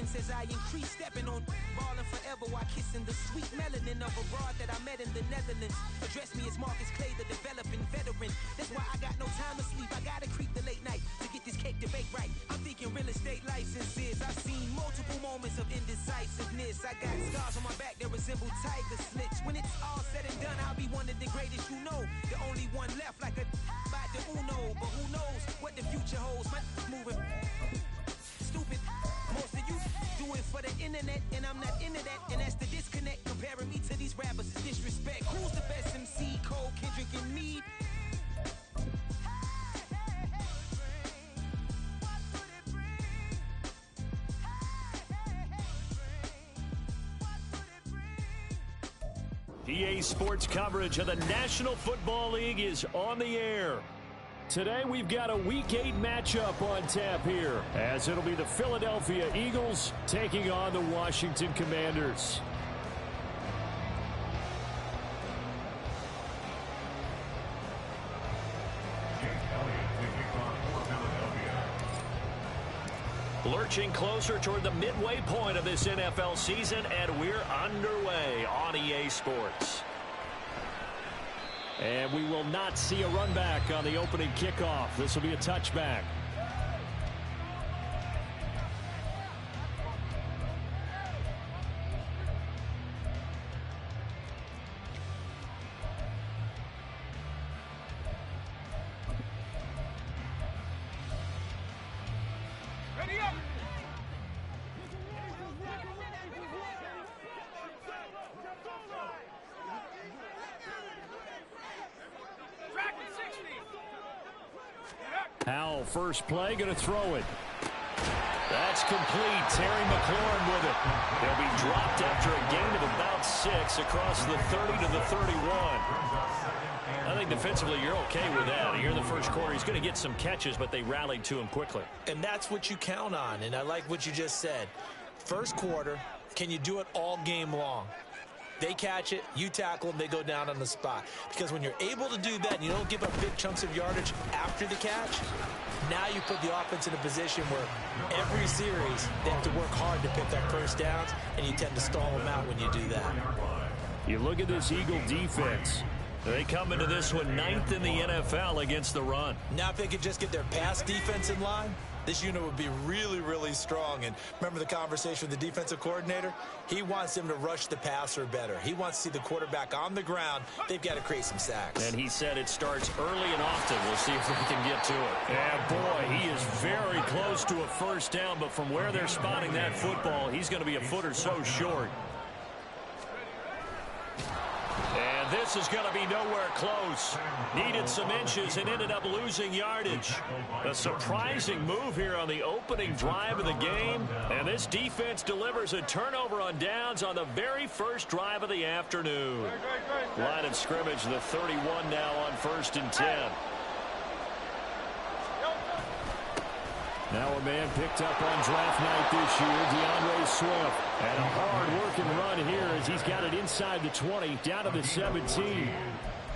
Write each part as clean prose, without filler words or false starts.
evidence as I increase stepping on ballin' forever while kissing the sweet melanin of a broad that I met in the Netherlands. Address me as Marcus Clay, the developing veteran. That's why I got no time to sleep. I gotta creep the late night to get this cake to bake right. I'm thinking real estate licenses. I've seen multiple moments of indecisiveness. I got scars on my back that resemble tiger slits. When it's all said and done, I'll be one of the greatest you know. The only one left like a by the Uno. But who knows what the future holds. My moving stupid. Most of you do it for the internet, and I'm not into that. And that's the disconnect. Comparing me to these rappers is disrespect. Who's the best MC? Cole, Kendrick, and me? EA Sports coverage of the National Football League is on the air. Today we've got a Week 8 matchup on tap here, as it'll be the Philadelphia Eagles taking on the Washington Commanders. Lurching closer toward the midway point of this NFL season, and we're underway on EA Sports. And we will not see a run back on the opening kickoff. This will be a touchback. Howell, first play, going to throw it. That's complete. Terry McLaurin with it. They'll be dropped after a gain of about 6 across the 30 to the 31. I think defensively you're okay with that. Here in the first quarter, he's going to get some catches, but they rallied to him quickly. And that's what you count on, and I like what you just said. First quarter, can you do it all game long? They catch it, you tackle them, they go down on the spot. Because when you're able to do that and you don't give up big chunks of yardage after the catch, now you put the offense in a position where every series they have to work hard to pick up first downs, and you tend to stall them out when you do that. You look at this Eagle defense. They come into this one 9th in the NFL against the run. Now if they could just get their pass defense in line, this unit would be really, really strong. And remember the conversation with the defensive coordinator? He wants them to rush the passer better. He wants to see the quarterback on the ground. They've got to create some sacks. And he said it starts early and often. We'll see if we can get to it. And boy, he is very close to a first down, but from where they're spotting that football, he's going to be a foot or so short. And this is going to be nowhere close. Needed some inches and ended up losing yardage. A surprising move here on the opening drive of the game. And this defense delivers a turnover on downs on the very first drive of the afternoon. Line of scrimmage, the 31 now on 1st and 10. Now a man picked up on draft night this year, DeAndre Swift. And a hard-working run here as he's got it inside the 20, down to the 17.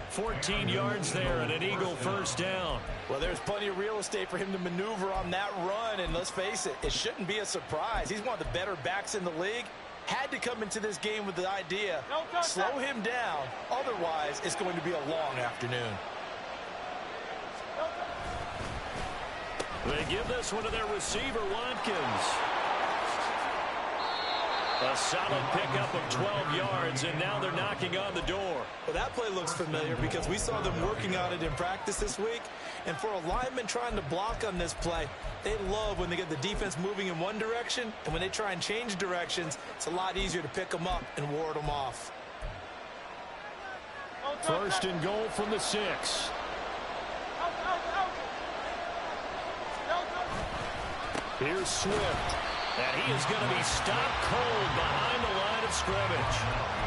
14 yards there and an Eagle first down. Well, there's plenty of real estate for him to maneuver on that run. And let's face it, it shouldn't be a surprise. He's one of the better backs in the league. Had to come into this game with the idea, slow him down. Otherwise, it's going to be a long afternoon. They give this one to their receiver, Watkins. A solid pickup of 12 yards, and now they're knocking on the door. Well, that play looks familiar because we saw them working on it in practice this week. And for a lineman trying to block on this play, they love when they get the defense moving in one direction, and when they try and change directions, it's a lot easier to pick them up and ward them off. First and goal from the 6. Here's Swift. And he is going to be stopped cold behind the line of scrimmage.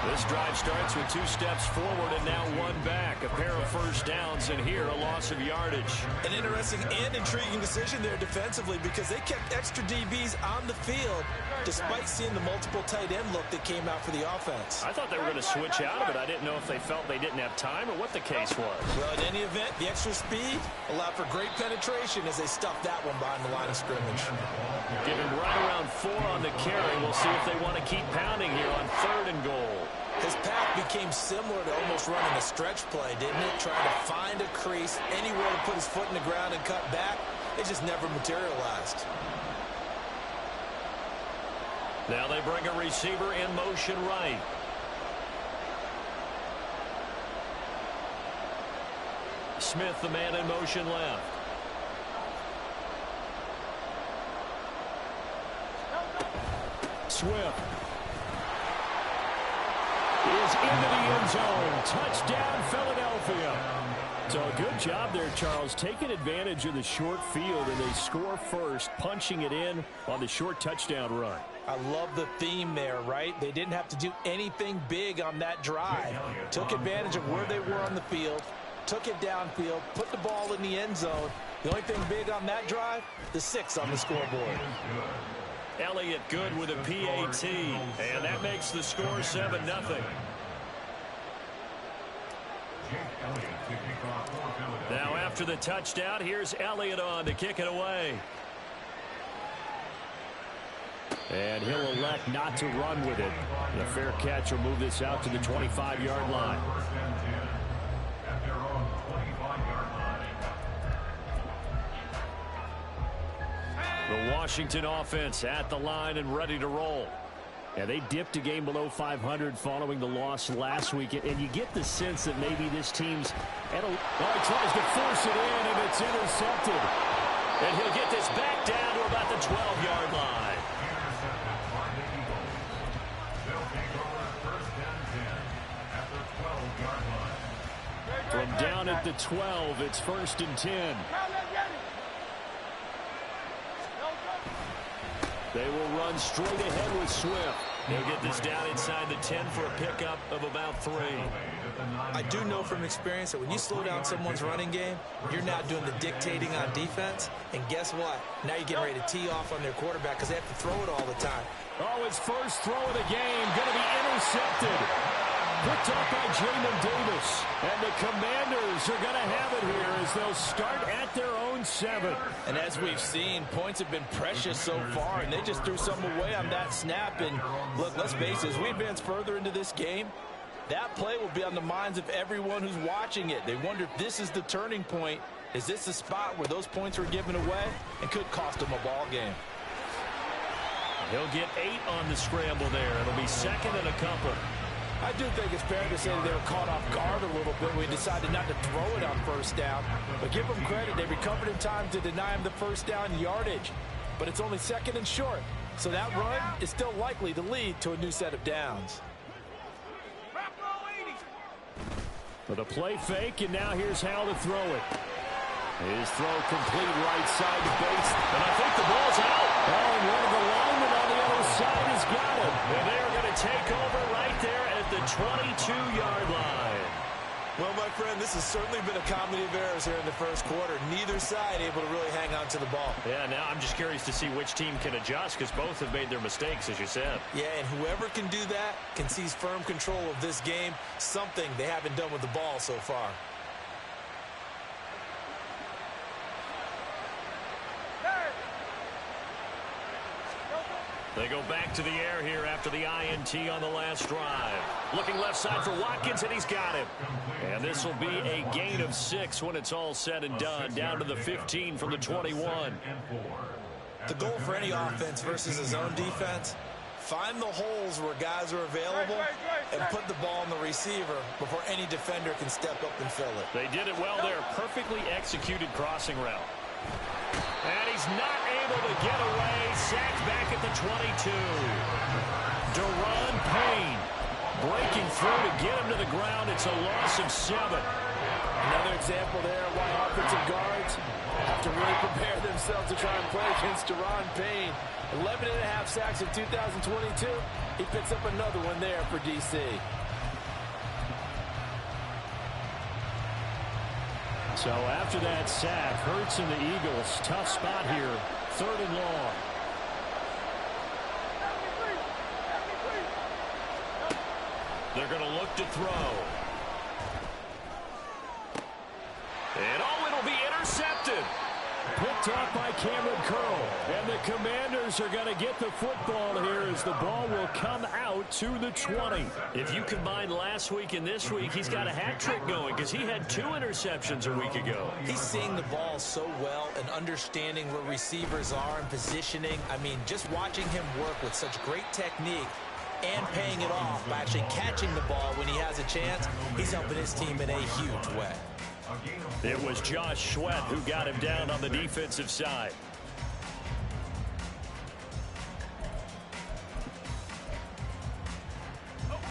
This drive starts with 2 steps forward and now 1 back. A pair of first downs, and here a loss of yardage. An interesting and intriguing decision there defensively because they kept extra DBs on the field despite seeing the multiple tight end look that came out for the offense. I thought they were going to switch out of it. I didn't know if they felt they didn't have time or what the case was. Well, in any event, the extra speed allowed for great penetration as they stuffed that one behind the line of scrimmage. Giving right around 4 on the carry. We'll see if they want to keep pounding here on 3rd and goal. His path became similar to almost running a stretch play, didn't it? Trying to find a crease, anywhere to put his foot in the ground and cut back. It just never materialized. Now they bring a receiver in motion right. Smith, the man in motion left. Swift is into the end zone. Touchdown, Philadelphia. So a good job there, Charles, taking advantage of the short field, and they score first, punching it in on the short touchdown run. I love the theme there, right? They didn't have to do anything big on that drive. Took advantage of where they were on the field, took it downfield, put the ball in the end zone. The only thing big on that drive, the 6 on the scoreboard. Elliott good with a PAT, and that makes the score 7-0. Now after the touchdown, here's Elliott on to kick it away. And he'll elect not to run with it. The fair catch will move this out to the 25-yard line. The Washington offense at the line and ready to roll. And they dipped a game below 500 following the loss last week. And you get the sense that maybe this team's at a... Oh, he tries to force it in, and it's intercepted. And he'll get this back down to about the 12-yard line. From down at the 12, it's 1st and 10. They will run straight ahead with Swift. They'll get this down inside the 10 for a pickup of about 3. I do know from experience that when you slow down someone's running game, you're now doing the dictating on defense. And guess what? Now you're getting ready to tee off on their quarterback because they have to throw it all the time. Oh, his first throw of the game going to be intercepted. Picked up by Jamin Davis. And the Commanders are going to have it here as they'll start at their own 7. And as we've seen, points have been precious so far, and they just threw some away on that snap. And look, let's face it, as we advance further into this game, that play will be on the minds of everyone who's watching it. They wonder if this is the turning point. Is this the spot where those points were given away and could cost them a ball game? He'll get 8 on the scramble there. It'll be 2nd and a couple. I do think it's fair to say that they were caught off guard a little bit when we decided not to throw it on 1st down. But give them credit. They recovered in time to deny him the 1st down yardage. But it's only 2nd and short. So that run is still likely to lead to a new set of downs. With a play fake, and now here's how to throw it. His throw complete right side to Bates. And I think the ball's out. Oh, and one of the linemen on the other side has got it. And they are going to take over right there at the 22-yard line. Well, my friend, this has certainly been a comedy of errors here in the first quarter. Neither side able to really hang on to the ball. Yeah, now I'm just curious to see which team can adjust because both have made their mistakes, as you said. Yeah, and whoever can do that can seize firm control of this game, something they haven't done with the ball so far. They go back to the air here after the INT on the last drive. Looking left side for Watkins, and he's got him. And this will be a gain of 6 when it's all said and done, down to the 15 from the 21. The goal for any offense versus a zone defense, find the holes where guys are available and put the ball on the receiver before any defender can step up and fill it. They did it well there. Perfectly executed crossing route. And he's not able to get away. Sacked back at the 22. Deron Payne breaking through to get him to the ground. It's a loss of 7. Another example there of why offensive guards have to really prepare themselves to try and play against Deron Payne. 11.5 sacks in 2022. He picks up another one there for D.C. So after that sack, Hurts and the Eagles, tough spot here, 3rd and long. They're going to look to throw. And oh, it'll be intercepted. Picked off by Cameron Curl. And the Commanders are going to get the football here as the ball will come out to the 20. If you combine last week and this week, he's got a hat trick going because he had 2 interceptions a week ago. He's seeing the ball so well and understanding where receivers are and positioning. I mean, just watching him work with such great technique and paying it off by actually catching the ball when he has a chance, he's helping his team in a huge way. It was Josh Sweat who got him down on the defensive side.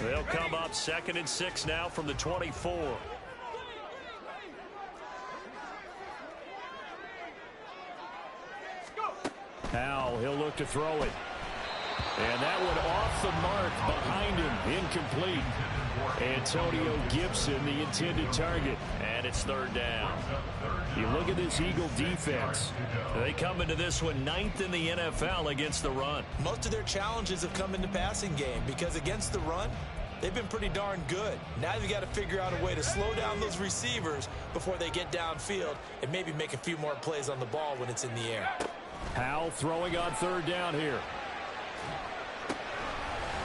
They'll come up 2nd and 6 now from the 24. Howell, he'll look to throw it. And that one off the mark behind him, incomplete. Antonio Gibson, the intended target. And it's 3rd down. You look at this Eagle defense. They come into this one 9th in the NFL against the run. Most of their challenges have come in the passing game because against the run, they've been pretty darn good. Now you've got to figure out a way to slow down those receivers before they get downfield and maybe make a few more plays on the ball when it's in the air. Howell throwing on 3rd down here.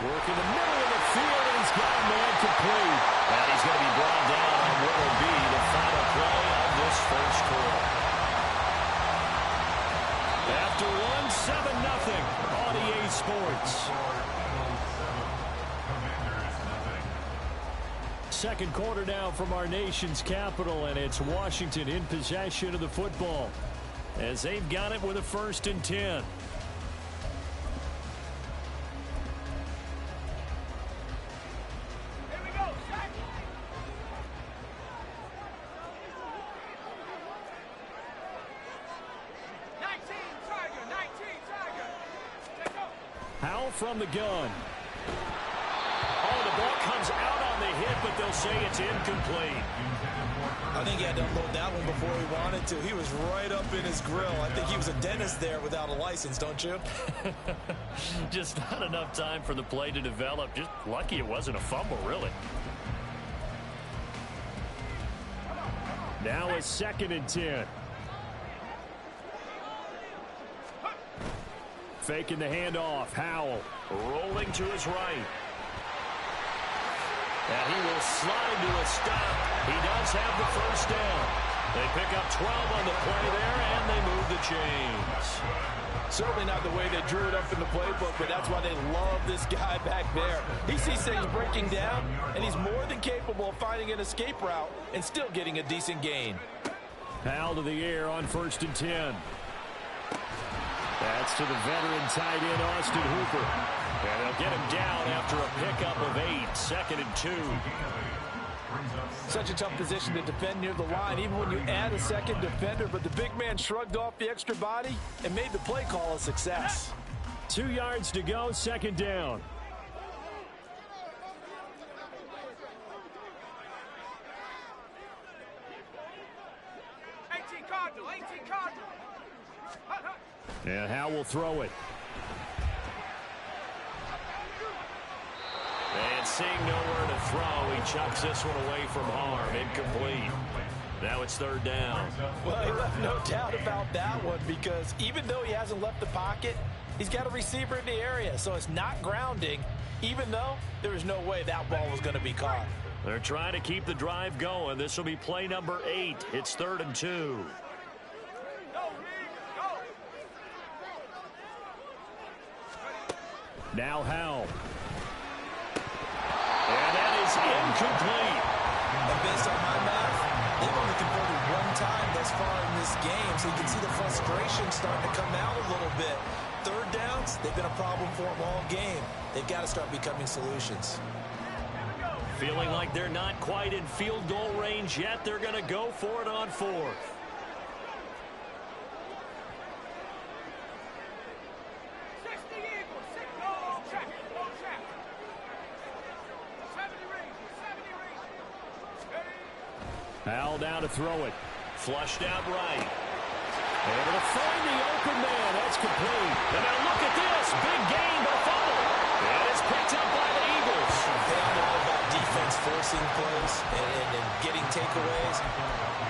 Work in the middle of the field, and he's got a man complete. And he's going to be brought down on what will be the final play of this first quarter. After one, 7-0 on EA Sports. Second quarter now from our nation's capital, and it's Washington in possession of the football as they've got it with a 1st and 10. Howell from the gun. Oh, the ball comes out on the hit, but they'll say it's incomplete. I think he had to unload that one before he wanted to. He was right up in his grill. I think he was a dentist there without a license, don't you? Just not enough time for the play to develop. Just lucky it wasn't a fumble, really. Now a 2nd and 10. Faking the handoff. Howell rolling to his right. And he will slide to a stop. He does have the 1st down. They pick up 12 on the play there, and they move the chains. Certainly not the way they drew it up in the playbook, but that's why they love this guy back there. He sees things breaking down, and he's more than capable of finding an escape route and still getting a decent gain. Howell to the air on 1st and 10. That's to the veteran tight end, Austin Hooper. And they'll get him down after a pickup of 8, 2nd and 2. Such a tough position to defend near the line, even when you add a second defender, but the big man shrugged off the extra body and made the play call a success. 2 yards to go, 2nd down. And Howell will throw it. And seeing nowhere to throw, he chucks this one away from harm. Incomplete. Now it's 3rd down. Well, he left no doubt about that one because even though he hasn't left the pocket, he's got a receiver in the area, so it's not grounding, even though there was no way that ball was going to be caught. They're trying to keep the drive going. This will be play number 8. It's 3rd and 2. Now Howell. And that is incomplete. And based on my math, they've only converted 1 time thus far in this game, so you can see the frustration starting to come out a little bit. 3rd downs, they've been a problem for them all game. They've got to start becoming solutions. Feeling like they're not quite in field goal range yet. They're going to go for it on 4th. Howell down to throw it. Flushed out right. Able to find the open man. That's complete. And now look at this. Big gain, but fumble. And it's picked up by the Eagles. They all know about defense forcing forcing plays and getting takeaways.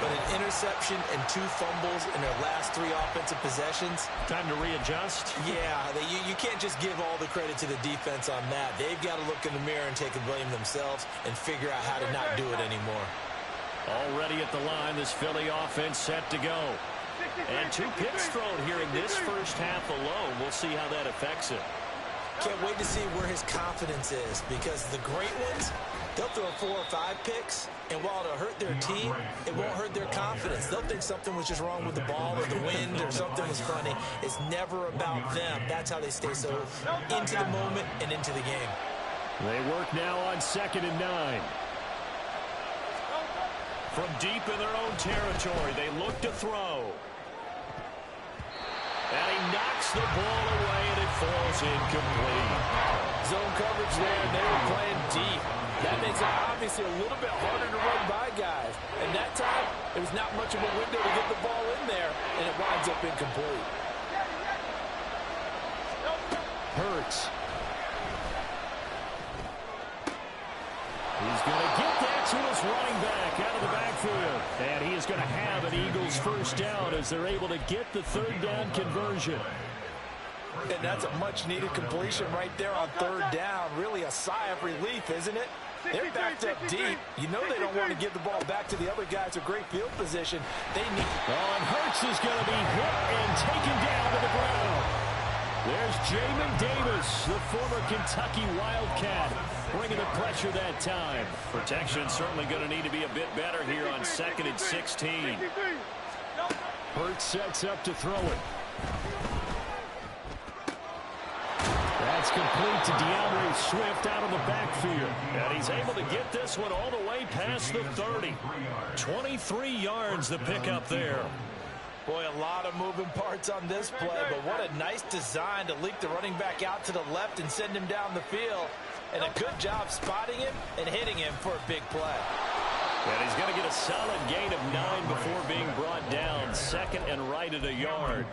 But an interception and 2 fumbles in their last 3 offensive possessions. Time to readjust. Yeah, you can't just give all the credit to the defense on that. They've got to look in the mirror and take the blame themselves and figure out how to not do it anymore. Already at the line, this Philly offense set to go. And 2 picks thrown here in this first half alone. We'll see how that affects it. Can't wait to see where his confidence is, because the great ones, they'll throw 4 or 5 picks, and while it'll hurt their team, it won't hurt their confidence. They'll think something was just wrong with the ball or the wind or something was funny. It's never about them. That's how they stay so into the moment and into the game. They work now on 2nd and 9. From deep in their own territory, they look to throw. And he knocks the ball away, and it falls incomplete. Zone coverage there, and they were playing deep. That makes it obviously a little bit harder to run by guys. And that time, it was not much of a window to get the ball in there, and it winds up incomplete. Hurts. He's going to get that to his running back out of the backfield. And he is going to have an Eagles first down as they're able to get the 3rd down conversion. And that's a much-needed completion right there on 3rd down. Really a sigh of relief, isn't it? They're backed up deep. You know they don't want to give the ball back to the other guys with great field position. They need... Oh, and Hurts is going to be hit and taken down to the ground. There's Jamin Davis, the former Kentucky Wildcat, bringing the pressure that time. Protection certainly going to need to be a bit better here on 2nd and 16. Hurts sets up to throw it. That's complete to DeAndre Swift out of the backfield. And he's able to get this one all the way past the 30. 23 yards the pickup there. Boy, a lot of moving parts on this play, but what a nice design to leak the running back out to the left and send him down the field. And a good job spotting him and hitting him for a big play. And he's going to get a solid gain of 9 before being brought down. 2nd and right at a yard.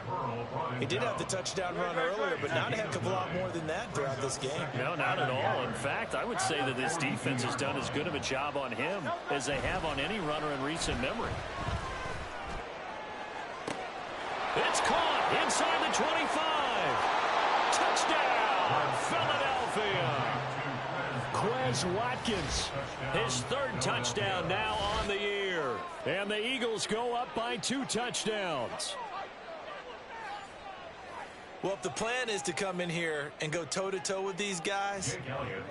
He did have the touchdown run earlier, but not a heck of a lot more than that throughout this game. No, not at all. In fact, I would say that this defense has done as good of a job on him as they have on any runner in recent memory. It's caught inside the 25. Touchdown, Philadelphia. Quez Watkins, his 3rd touchdown now on the year. And the Eagles go up by 2 touchdowns. Well, if the plan is to come in here and go toe-to-toe with these guys,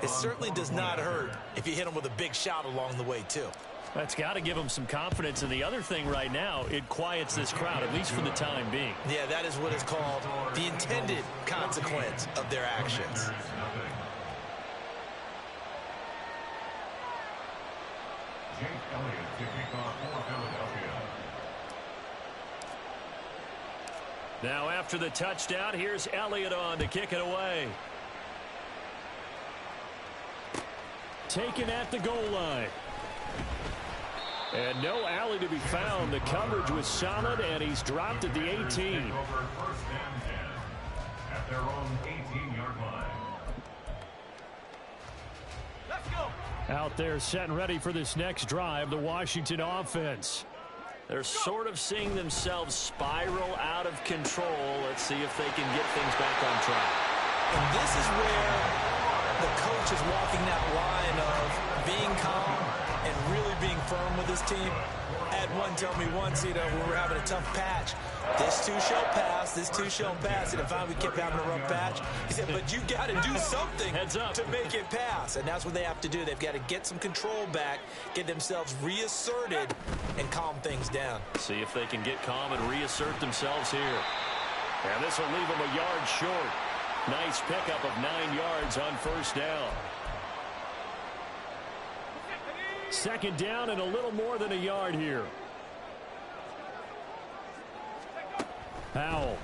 it certainly does not hurt if you hit them with a big shot along the way, too. That's got to give them some confidence. And the other thing right now, it quiets this crowd, at least for the time being. Yeah, that is what is called the intended consequence of their actions. Now after the touchdown, here's Elliott on to kick it away. Taken at the goal line. And no alley to be found. The coverage was solid, and he's dropped at the 18. At their own 18-yard line. Let's go. Out there set and ready for this next drive, the Washington offense. They're sort of seeing themselves spiral out of control. Let's see if they can get things back on track. And this is where the coach is walking that line of being calm and really being firm with his team. I had one tell me once, when we were having a tough patch, this too shall pass, this too shall pass. And if we kept having a rough patch, he said, but you got to do something to make it pass. And that's what they have to do. They've got to get some control back, get themselves reasserted, and calm things down. See if they can get calm and reassert themselves here. And this will leave them a yard short. Nice pickup of 9 yards on 1st down. 2nd down and a little more than a yard here. Powell.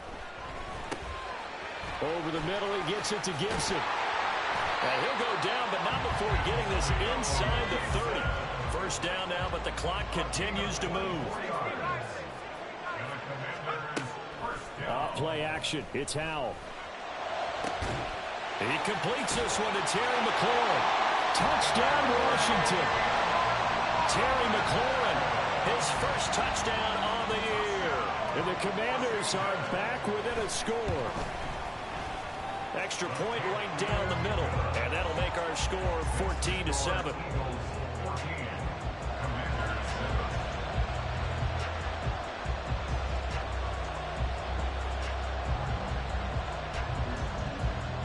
Over the middle, he gets it to Gibson. And he'll go down, but not before getting this inside the 30. 1st down now, but the clock continues to move. Off play action. It's Howell. He completes this one to Terry McLaurin. Touchdown, Washington. Terry McLaurin, his first touchdown on the year. And the Commanders are back within a score. Extra point right down the middle. And that'll make our score 14-7.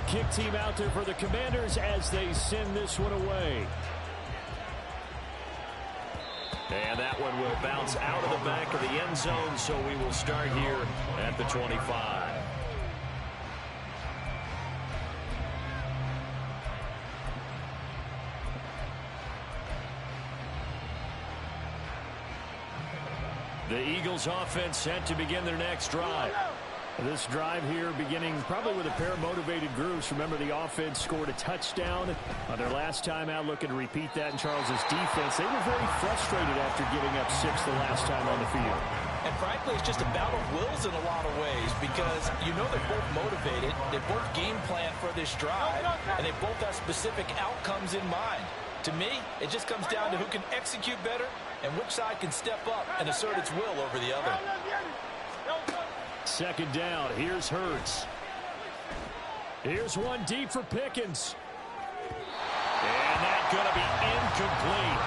Kick team out there for the Commanders as they send this one away. And that one will bounce out of the back of the end zone, so we will start here at the 25. The Eagles offense set to begin their next drive. This drive here beginning probably with a pair of motivated groups. Remember, the offense scored a touchdown on their last time out, looking to repeat that in Charles's defense. They were very frustrated after giving up 6 the last time on the field. And frankly, it's just a battle of wills in a lot of ways because you know they're both motivated. They both game plan for this drive, and they both have specific outcomes in mind. To me, it just comes down to who can execute better and which side can step up and assert its will over the other. Second down, here's Hurts. Here's one deep for Pickens. And that's going to be incomplete.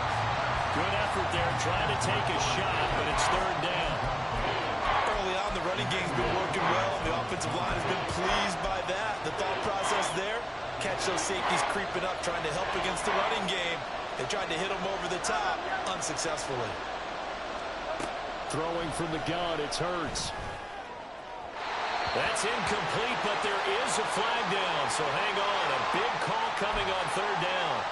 Good effort there trying to take a shot, but it's third down. Early on, the running game's been working well, and the offensive line has been pleased by that. The thought process there, catch those safeties creeping up, trying to help against the running game. They tried to hit them over the top, unsuccessfully. Throwing from the gun, it's Hurts. That's incomplete, but there is a flag down, so hang on. A big call coming on third down.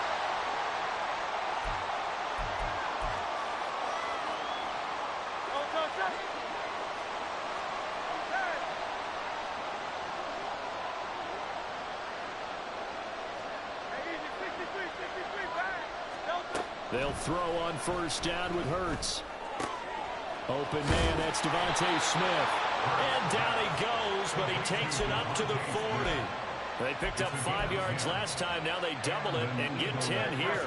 They'll throw on first down with Hurts. Open man, that's Devontae Smith. And down he goes, but he takes it up to the 40. They picked up 5 yards last time. Now they double it and get 10 here.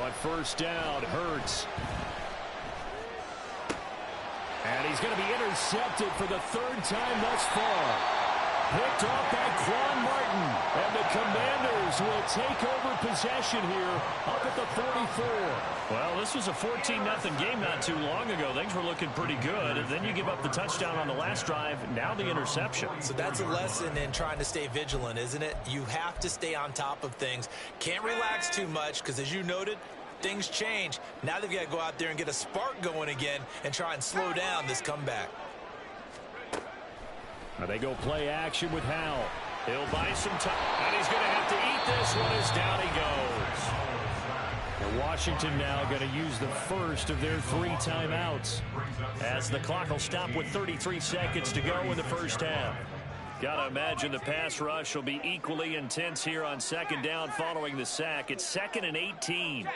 On first down, Hurts. And he's going to be intercepted for the 3rd time thus far. Picked off by Quan Martin. And the Commanders will take over possession here up at the 44. Well, this was a 14-0 game not too long ago. Things were looking pretty good. And then you give up the touchdown on the last drive. Now the interception. So that's a lesson in trying to stay vigilant, isn't it? You have to stay on top of things. Can't relax too much because, as you noted, things change. Now they've got to go out there and get a spark going again and try and slow down this comeback. Now they go play action with Howell. He'll buy some time, and he's going to have to eat this one as down he goes. And Washington now going to use the first of their 3 timeouts as the clock will stop with 33 seconds to go in the first half. Got to imagine the pass rush will be equally intense here on second down following the sack. It's 2nd and 18.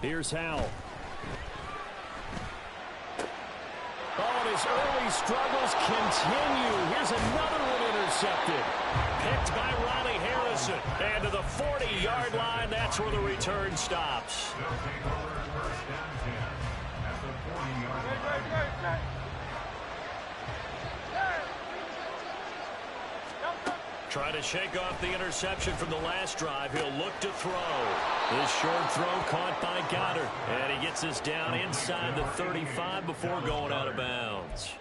Here's Howell. Oh, and his early struggles continue. Here's another one intercepted. Picked by Ronnie Harrison. And to the 40-yard line, that's where the return stops. Trying to shake off the interception from the last drive. He'll look to throw. This short throw caught by Goddard. And he gets us down inside the 35 before going out of bounds.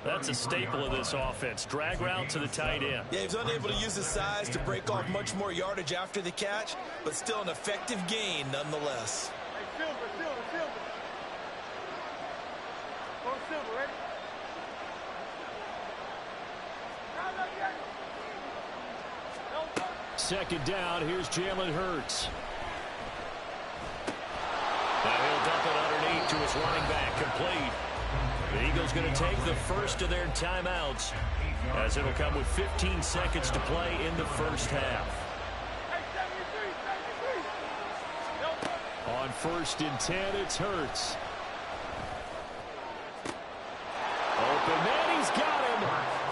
That's a staple of this offense. Drag route to the tight end. Yeah, he's unable to use his size to break off much more yardage after the catch, but still an effective gain nonetheless. Hey, Silver. Go Silver, ready? Second down, here's Jalen Hurts. Now he'll dump it underneath to his running back, complete. The Eagles going to take the first of their timeouts as it'll come with 15 seconds to play in the first half. On 1st and 10, it's Hurts. Open man, he's got him.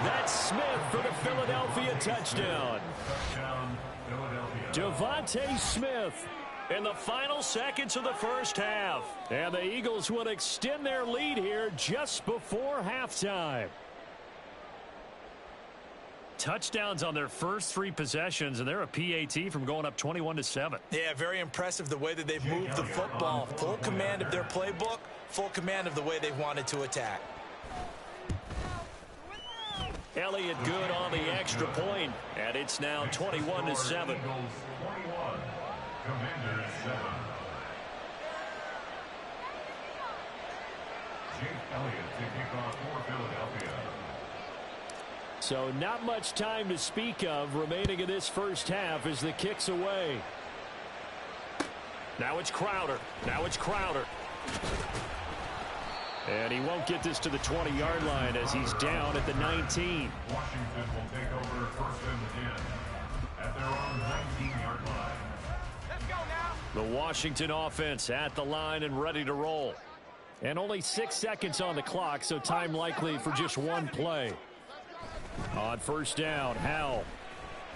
That's Smith for the Philadelphia touchdown. Devontae Smith in the final seconds of the first half. And the Eagles will extend their lead here just before halftime. Touchdowns on their first 3 possessions, and they're a PAT from going up 21-7. Yeah, very impressive the way that they've moved the football. Full command of their playbook, full command of the way they've wanted to attack. Elliott good on the extra point, and it's now 21-7. 21. Commanders 7. Jake Elliott to kick off for Philadelphia. So not much time to speak of remaining in this first half as the kick's away. Now it's Crowder. And he won't get this to the 20-yard line as he's down at the 19. Washington will take over 1st and 10 at their own 19-yard line. Let's go now. The Washington offense at the line and ready to roll. And only 6 seconds on the clock, so time likely for just one play. On 1st down, Howell.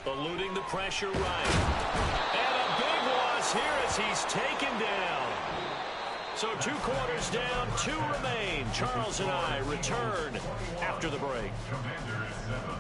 Eluding the pressure right. And a big loss here as he's taken down. So 2 quarters down, 2 remain. Charles and I return after the break. Commanders 7.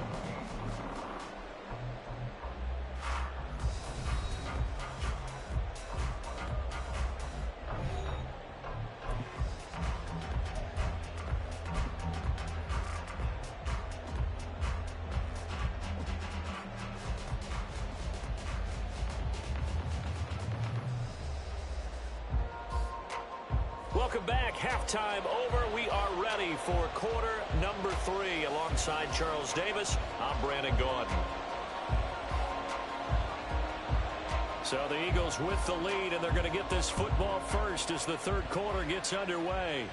Welcome back. Halftime over. We are ready for quarter number 3. Alongside Charles Davis, I'm Brandon Gaudin. So the Eagles with the lead, and they're going to get this football first as the 3rd quarter gets underway.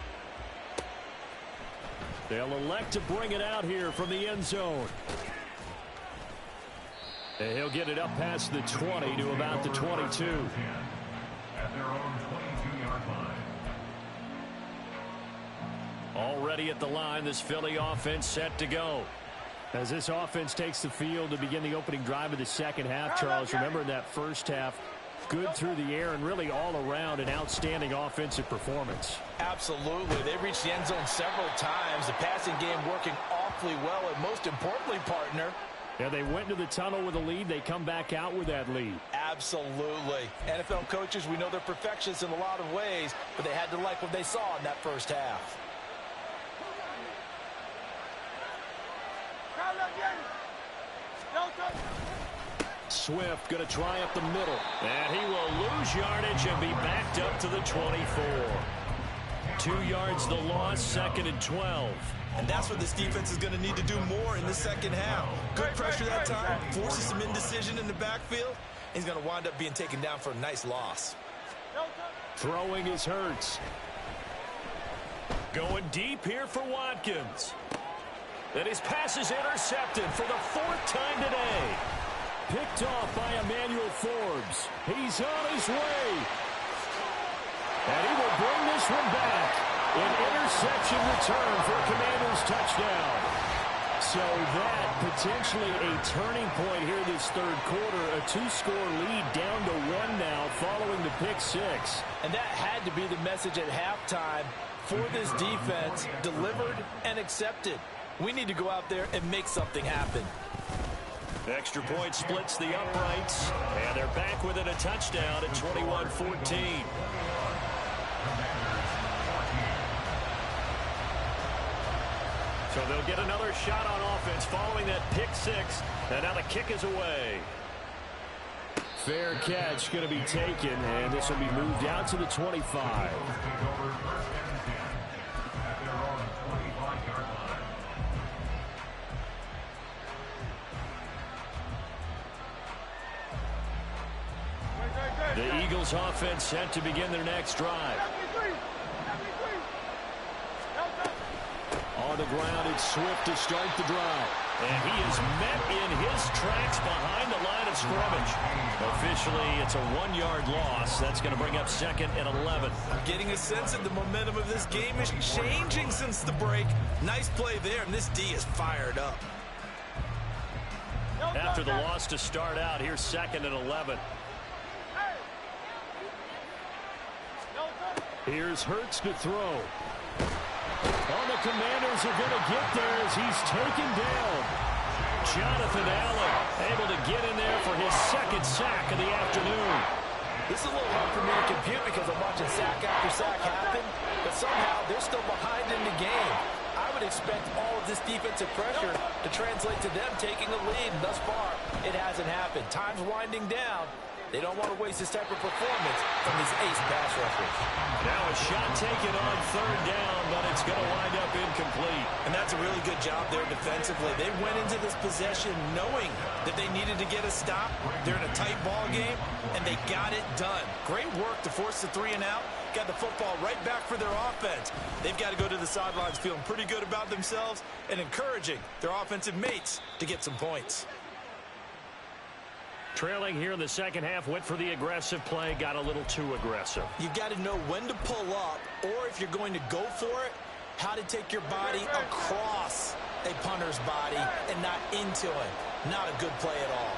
They'll elect to bring it out here from the end zone. And he'll get it up past the 20 to about the 22. At their own 22-yard line. Already at the line, this Philly offense set to go. As this offense takes the field to begin the opening drive of the second half, Charles, remember in that first half, good through the air and really all around an outstanding offensive performance. Absolutely. They reached the end zone several times. The passing game working awfully well, and most importantly, partner, yeah, they went to the tunnel with a lead. They come back out with that lead. absolutely. NFL coaches, we know they're perfectionists in a lot of ways, but they had to like what they saw in that first half. Swift going to try up the middle. And he will lose yardage and be backed up to the 24. 2 yards the loss, 2nd and 12. And that's what this defense is going to need to do more in the second half. Good pressure that time, forces some indecision in the backfield. He's going to wind up being taken down for a nice loss. Throwing is Hurts. Going deep here for Watkins. And his pass is intercepted for the 4th time today. Picked off by Emmanuel Forbes. He's on his way. And he will bring this one back. An interception return for a Commanders touchdown. So that potentially a turning point here this 3rd quarter. A 2-score lead down to 1 now following the pick 6. And that had to be the message at halftime for this defense, delivered and accepted. We need to go out there and make something happen. Extra point splits the uprights, and they're back within a touchdown at 21-14. So they'll get another shot on offense following that pick 6, and now the kick is away. Fair catch going to be taken, and this will be moved out to the 25. The Eagles offense set to begin their next drive. On on the ground. It's Swift to start the drive. And he is met in his tracks behind the line of scrimmage. Officially, it's a 1-yard loss. That's going to bring up 2nd and 11. I'm getting a sense that the momentum of this game is changing since the break. Nice play there, and this D is fired up. After the loss to start out, here's 2nd and 11. Here's Hurts to throw. Oh, the Commanders are going to get there as he's taken down. Jonathan Allen able to get in there for his 2nd sack of the afternoon. This is a little hard for me to compute because I'm watching sack after sack happen, but somehow they're still behind in the game. I would expect all of this defensive pressure to translate to them taking a lead, and thus far, it hasn't happened. Time's winding down. They don't want to waste this type of performance from these ace pass rushers. Now a shot taken on 3rd down, but it's going to wind up incomplete. And that's a really good job there defensively. They went into this possession knowing that they needed to get a stop. They're in a tight ball game, and they got it done. Great work to force the 3 and out. Got the football right back for their offense. They've got to go to the sidelines feeling pretty good about themselves and encouraging their offensive mates to get some points. Trailing here in the 2nd half, went for the aggressive play, got a little too aggressive. You've got to know when to pull up, or if you're going to go for it, how to take your body across a punter's body and not into him. Not a good play at all.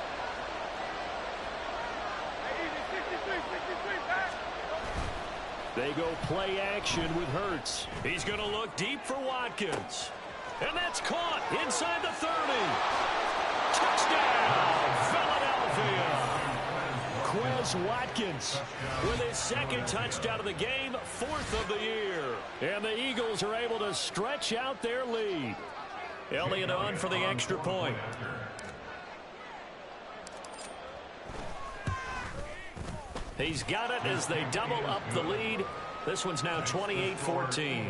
They go play action with Hurts. He's going to look deep for Watkins. And that's caught inside the 30. Touchdown, Philadelphia. Quez Watkins with his 2nd touchdown of the game, 4th of the year. And the Eagles are able to stretch out their lead. Elliott on for the extra point. He's got it as they double up the lead. This one's now 28-14. Commanders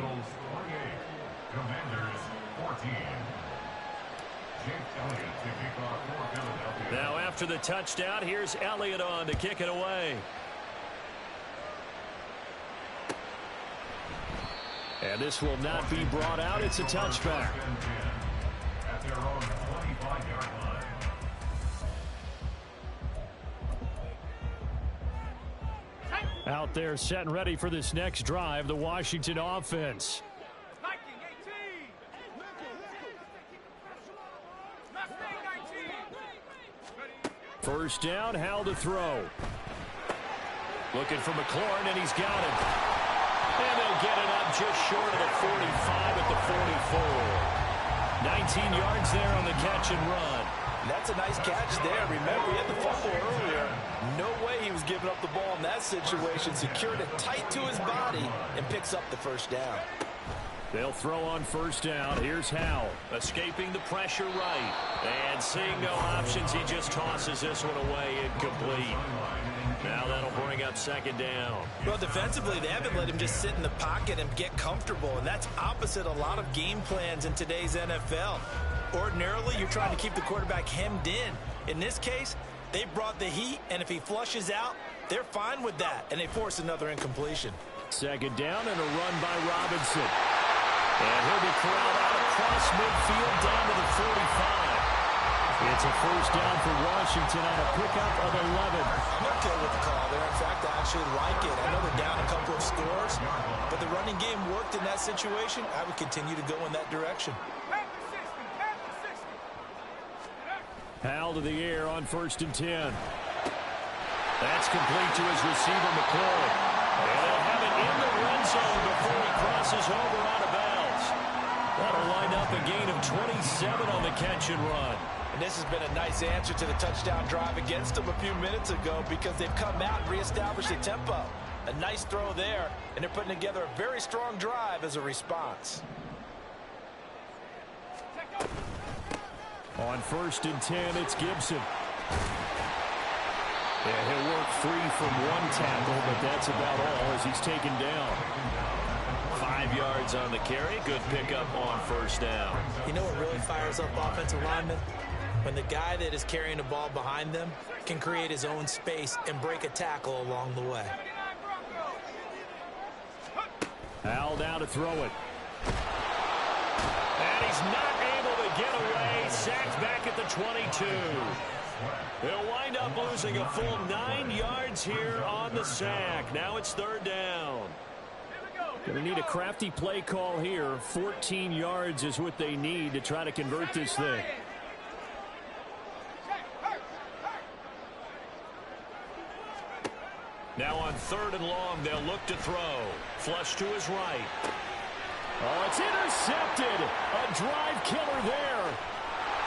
14. Now after the touchdown, here's Elliott on to kick it away. And this will not be brought out. It's a touchback. At their own 25-yard line. Out there set and ready for this next drive, the Washington offense. First down, Howell to throw. Looking for McLaurin, and he's got it. And they'll get it up just short of the 45 at the 44. 19 yards there on the catch and run. That's a nice catch there. Remember, he had the fumble earlier. No way he was giving up the ball in that situation. Secured it tight to his body and picks up the first down. They'll throw on first down. Here's Howell. Escaping the pressure right. And seeing no options, he just tosses this one away incomplete. Now that'll bring up 2nd down. Well, defensively, they haven't let him just sit in the pocket and get comfortable, and that's opposite a lot of game plans in today's NFL. Ordinarily, you're trying to keep the quarterback hemmed in. In this case, they brought the heat, and if he flushes out, they're fine with that, and they force another incompletion. 2nd down and a run by Robinson. And he'll be corralled out across midfield down to the 45. It's a first down for Washington on a pickup of 11. I'm okay with the call there. In fact, I actually like it. I know they're down a couple of scores, but the running game worked in that situation. I would continue to go in that direction. Howell to the air on 1st and 10. That's complete to his receiver, McLaurin. And they'll have it in the red zone before he crosses over out of bounds. That'll line up a gain of 27 on the catch and run. And this has been a nice answer to the touchdown drive against them a few minutes ago because they've come out and reestablished the tempo. A nice throw there, and they're putting together a very strong drive as a response. On 1st and 10, it's Gibson. Yeah, he'll work free from one tackle, but that's about all as he's taken down. 5 yards on the carry. Good pickup on first down. You know what really fires up offensive linemen? When the guy that is carrying the ball behind them can create his own space and break a tackle along the way. Howell down to throw it. And he's not able to get away. Sacked back at the 22. They'll wind up losing a full 9 yards here on the sack. Now it's 3rd down. Going to need a crafty play call here. 14 yards is what they need to try to convert this thing. Now on 3rd and long, they'll look to throw. Flush to his right. Oh, it's intercepted. A drive killer there.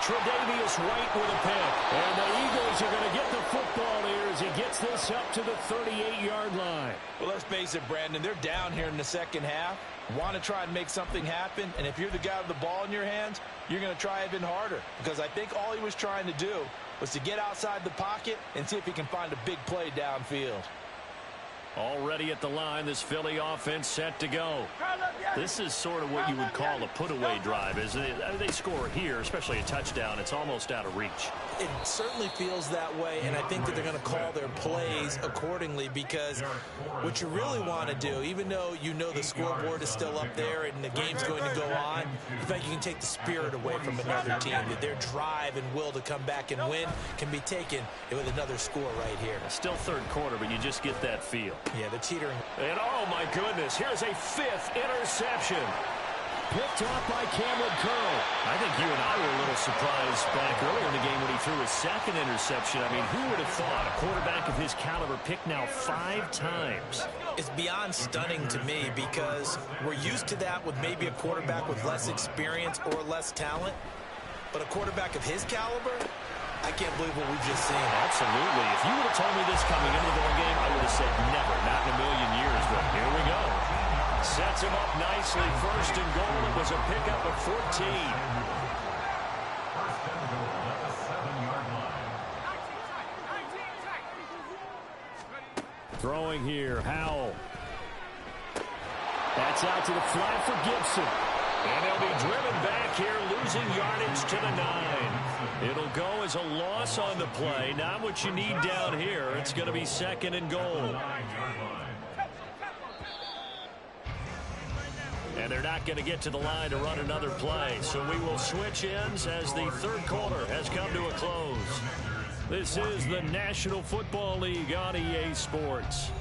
Tre'Davious White with a pick. And the Eagles are going to get the football here as he gets this up to the 38-yard line. Well, let's face it, Brandon. They're down here in the second half. Want to try and make something happen. And if you're the guy with the ball in your hands, you're going to try even harder. Because I think all he was trying to do was to get outside the pocket and see if he can find a big play downfield. Already at the line, this Philly offense set to go. This is sort of what you would call a put-away drive. As they score here, especially a touchdown, it's almost out of reach. It certainly feels that way, and I think that they're going to call their plays accordingly, because what you really want to do, even though you know the scoreboard is still up there and the game's going to go on, in fact, you can take the spirit away from another team. That their drive and will to come back and win can be taken with another score right here. Still 3rd quarter, but you just get that feel. Yeah, they're teetering. And oh my goodness, here's a 5th interception. Picked off by Cameron Curl. I think you and I were a little surprised back earlier in the game when he threw his 2nd interception. I mean, who would have thought a quarterback of his caliber picked now 5 times? It's beyond stunning to me, because we're used to that with maybe a quarterback with less experience or less talent. But a quarterback of his caliber, I can't believe what we've just seen. Absolutely. If you would have told me this coming into the ball game, I would have said never, not in a million years. But here we go. Sets him up nicely. 1st and goal. It was a pickup of 14. 1st and goal at the 7-yard line. Throwing here, Howell. That's out to the flat for Gibson. And they'll be driven back here, losing yardage to the 9. It'll go as a loss on the play. Not what you need down here. It's going to be 2nd and goal. And they're not going to get to the line to run another play. So we will switch ends as the 3rd quarter has come to a close. This is the National Football League on EA Sports.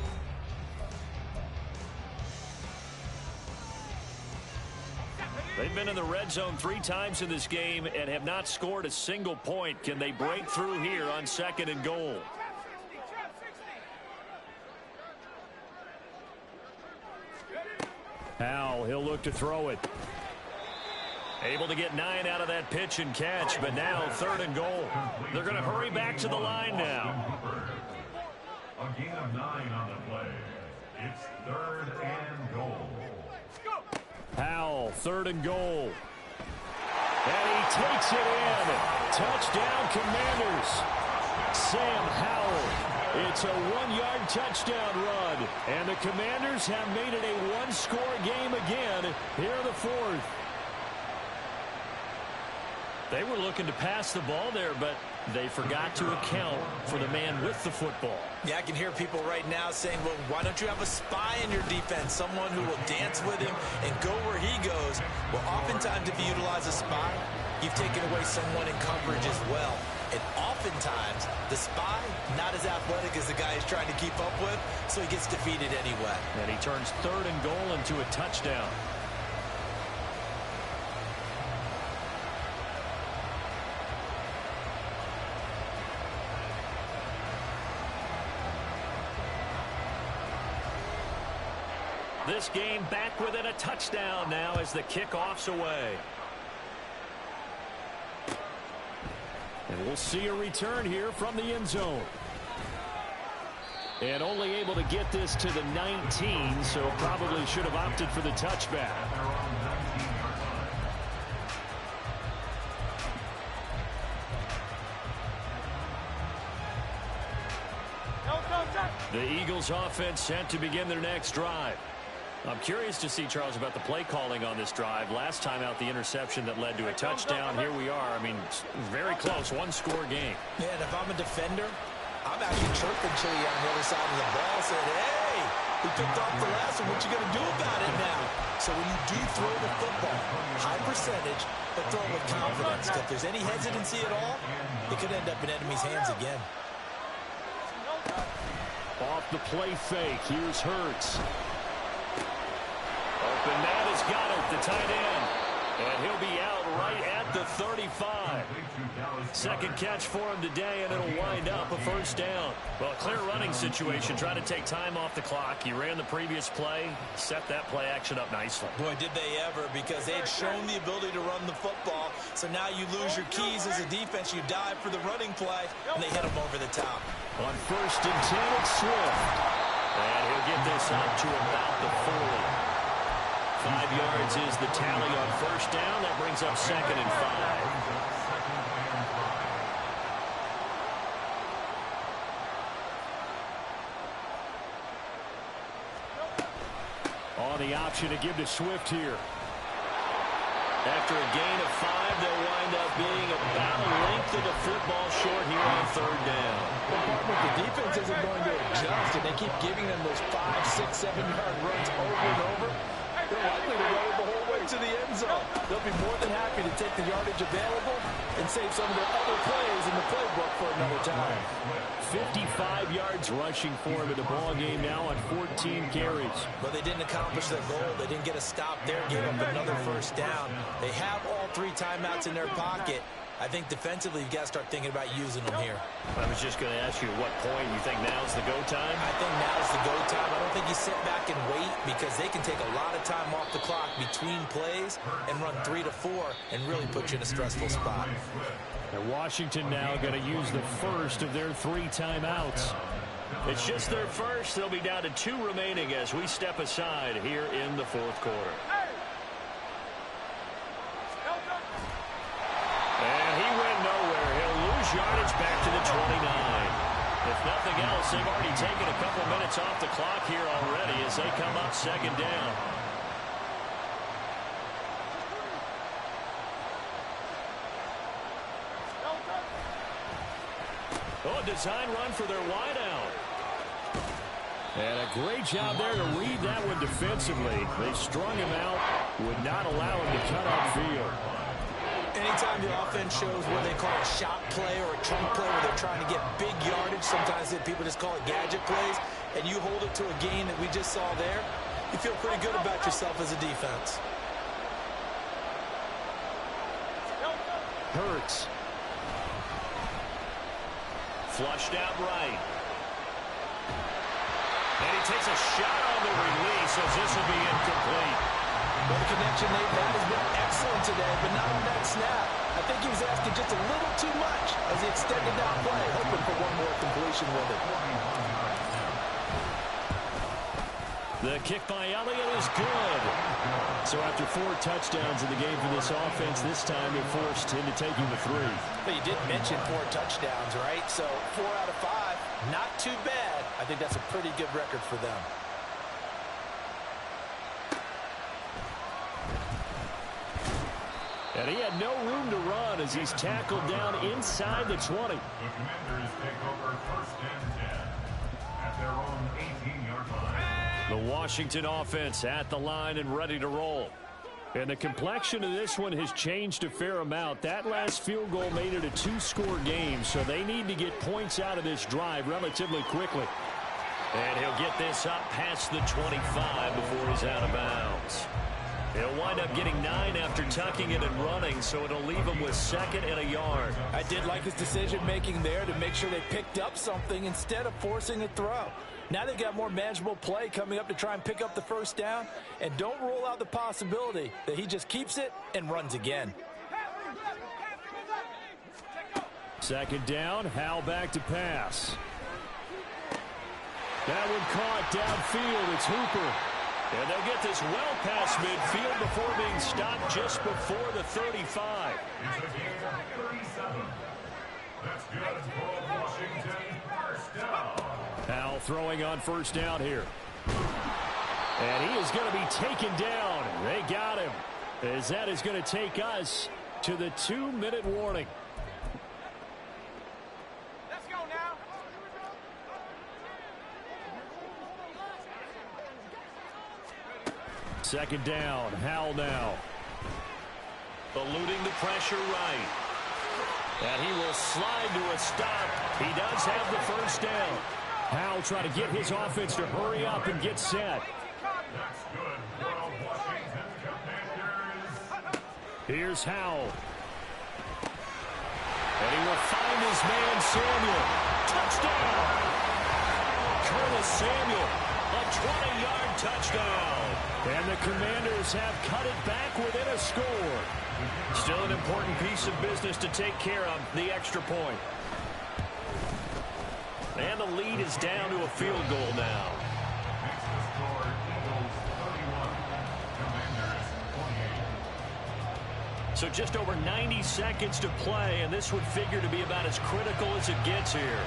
They've been in the red zone 3 times in this game and have not scored a single point. Can they break through here on 2nd and goal? Howell, he'll look to throw it. Able to get 9 out of that pitch and catch, but now 3rd and goal. They're going to hurry back to the line now. A gain of 9 on the play. It's 3rd and goal. Howell, 3rd and goal. And he takes it in. Touchdown, Commanders. Sam Howell. It's a 1-yard touchdown run. And the Commanders have made it a 1-score game again here in the 4th. They were looking to pass the ball there, but they forgot to account for the man with the football. Yeah, I can hear people right now saying, well, why don't you have a spy in your defense, someone who will dance with him and go where he goes? Well, oftentimes if you utilize a spy, you've taken away someone in coverage as well. And oftentimes, the spy, not as athletic as the guy he's trying to keep up with, so he gets defeated anyway. And he turns 3rd and goal into a touchdown. This game back within a touchdown now as the kickoff's away. And we'll see a return here from the end zone. And only able to get this to the 19, so probably should have opted for the touchback. The Eagles offense set to begin their next drive. I'm curious to see, Charles, about the play calling on this drive. Last time out, the interception that led to a touchdown. Here we are. I mean, very close, 1-score game. Yeah, and if I'm a defender, I'm actually chirping to you on the other side of the ball, saying, hey, who picked off the last one. What you going to do about it now? So when you do throw the football, high percentage, but throw it with confidence. If there's any hesitancy at all, it could end up in enemy's hands again. Off the play fake. Here's Hurts. Open man has got it, the tight end. And he'll be out right at the 35. Second catch for him today, and it'll wind up a first down. Well, clear running situation, trying to take time off the clock. He ran the previous play, set that play action up nicely. Boy, did they ever, because they'd shown the ability to run the football. So now you lose your keys as a defense. You dive for the running play, and they hit him over the top. On 1st and 10, it's Swift. And he'll get this up to about the 40. 5 yards is the tally on first down. That brings up 2nd and 5. On the option to give to Swift here. After a gain of 5, they'll wind up being about a length of the football short here on 3rd down. The defense isn't going to adjust, and they keep giving them those 5, 6, 7-yard runs over and over. They're likely to run it the whole way to the end zone. They'll be more than happy to take the yardage available and save some of their other plays in the playbook for another time. 55 yards rushing for him in the ball game now on 14 carries. But they didn't accomplish their goal. They didn't get a stop there, gave up another first down. They have all 3 timeouts in their pocket. I think defensively, you've got to start thinking about using them here. I was just going to ask you at what point you think now's the go time? I think now's the go time. I don't think you sit back and wait, because they can take a lot of time off the clock between plays and run 3 to 4 and really put you in a stressful spot. And Washington now going to use the first of their 3 timeouts. It's just their first. They'll be down to 2 remaining as we step aside here in the 4th quarter. And he went nowhere. He'll lose yardage back to the 29. If nothing else, they've already taken a couple minutes off the clock here already as they come up 2nd down. Oh, design run for their wideout. And a great job there to read that one defensively. They strung him out, would not allow him to cut upfield. Anytime the offense shows what they call a shot play or a trunk play where they're trying to get big yardage, sometimes people just call it gadget plays, and you hold it to a gain that we just saw there, you feel pretty good about yourself as a defense. Hurts. Flushed out right. And he takes a shot on the release as this will be incomplete. Well, the connection they've had has been excellent today, but not on that snap. I think he was asking just a little too much as he extended that play, hoping for one more completion with it. The kick by Elliott is good. So after 4 touchdowns in the game for this offense, this time they're forced into taking the 3. But you did mention 4 touchdowns, right? So 4 out of 5, not too bad. I think that's a pretty good record for them. And he had no room to run as he's tackled down inside the 20. The Commanders take over 1st and 10 at their own 18-yard line. The Washington offense at the line and ready to roll. And the complexion of this one has changed a fair amount. That last field goal made it a 2-score game, so they need to get points out of this drive relatively quickly. And he'll get this up past the 25 before he's out of bounds. He'll wind up getting 9 after tucking it and running, so it'll leave him with 2nd and a yard. I did like his decision-making there to make sure they picked up something instead of forcing a throw. Now they've got more manageable play coming up to try and pick up the first down, and don't rule out the possibility that he just keeps it and runs again. 2nd down, Howell back to pass. That one caught downfield. It's Hooper. And they'll get this well past midfield before being stopped just before the 35. It's a gain of 37. That's good for Washington. 1st down. Howell throwing on 1st down here. And he is going to be taken down. They got him. As that is going to take us to the 2-minute warning. Let's go now. Second down. Howell now. Eluding the pressure right. And he will slide to a stop. He does have the first down. Howell trying to get his offense to hurry up and get set. That's good. Well, Washington Commanders. Here's Howell. And he will find his man, Samuel. Touchdown! Curtis Samuel, a 20-yard touchdown. And the Commanders have cut it back within a score. Still an important piece of business to take care of, the extra point. And the lead is down to a field goal now. Makes the score Eagles 31, Commanders 28. So just over 90 seconds to play, and this would figure to be about as critical as it gets here.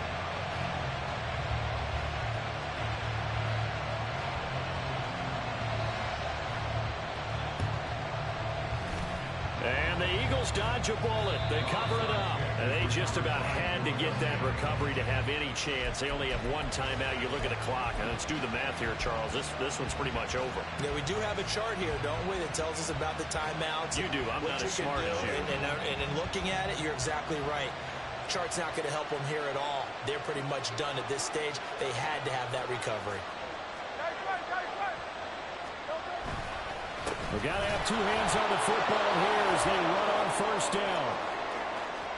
And the Eagles dodge a bullet. They cover it up. And they just about had to get that recovery to have any chance. They only have one timeout. You look at the clock, and let's do the math here, Charles. This one's pretty much over. Yeah, we do have a chart here, don't we, that tells us about the timeouts. You do. I'm not as smart as you. And in looking at it, you're exactly right. Chart's not going to help them here at all. They're pretty much done at this stage. They had to have that recovery. We got to have two hands on the football here as they run on first down.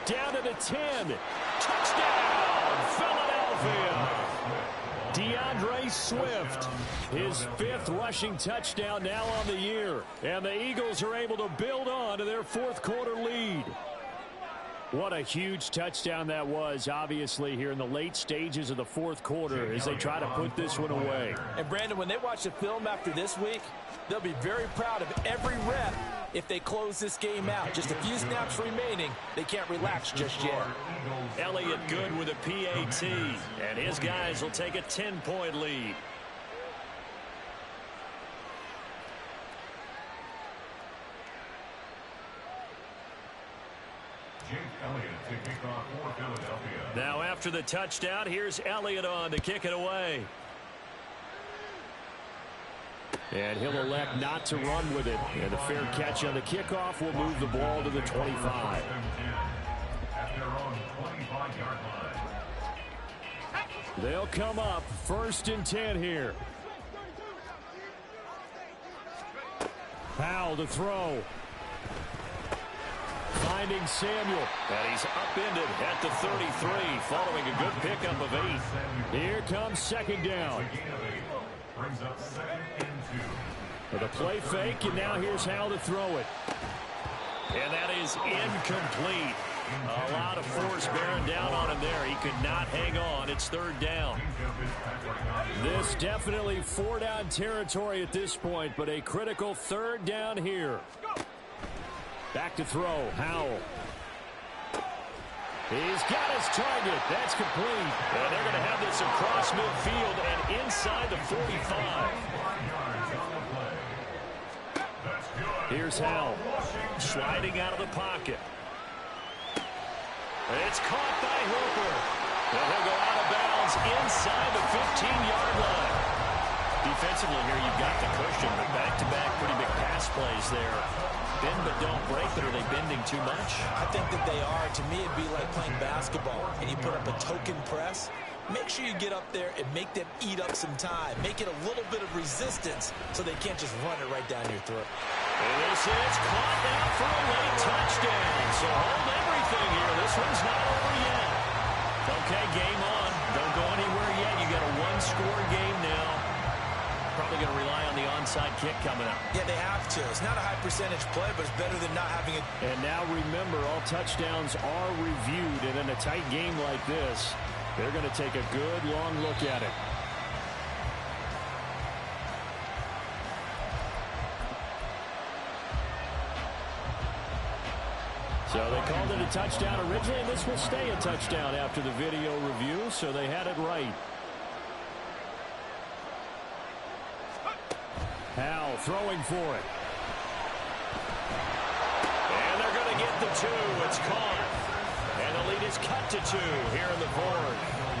Down to the 10. Touchdown, Philadelphia. DeAndre Swift, his 5th rushing touchdown now on the year. And the Eagles are able to build on to their 4th quarter lead. What a huge touchdown that was, obviously, here in the late stages of the 4th quarter as they try to put this one away. And, Brandon, when they watch the film after this week, they'll be very proud of every rep if they close this game out. Just a few snaps remaining. They can't relax just yet. Elliott good with a PAT, and his guys will take a 10-point lead. Now after the touchdown, here's Elliott on to kick it away. And he'll elect not to run with it. And a fair catch on the kickoff will move the ball to the 25. They'll come up 1st and 10 here. Howell to throw. Finding Samuel. And he's upended at the 33, following a good pickup of 8. Here comes second down. Brings up 2nd and 2. For the play fake, and now here's Howell to throw it. And that is incomplete. A lot of force bearing down on him there. He could not hang on. It's 3rd down. This definitely 4-down territory at this point, but a critical 3rd down here. Back to throw, Howell. He's got his target. That's complete. And they're going to have this across midfield and inside the 45. Here's Howell. Sliding out of the pocket. It's caught by Hooper. And he'll go out of bounds inside the 15-yard line. Defensively here, you've got the cushion, but back-to-back pretty big pass plays there. Bend but don't break, but are they bending too much? I think that they are. To me, it'd be like playing basketball, and you put up a token press. Make sure you get up there and make them eat up some time. Make it a little bit of resistance so they can't just run it right down your throat. And this is caught now for a late touchdown. So hold everything here. This one's not over yet. Okay, game on. Don't go anywhere yet. You got a one-score game now. Probably going to rely on the onside kick coming up. Yeah, they have to. It's not a high percentage play, but it's better than not having it. And now remember, all touchdowns are reviewed, and in a tight game like this, they're going to take a good long look at it. So they called it a touchdown originally, and this will stay a touchdown after the video review, so they had it right. Howell throwing for it. And they're going to get the 2. It's caught. And the lead is cut to 2 here in the fourth.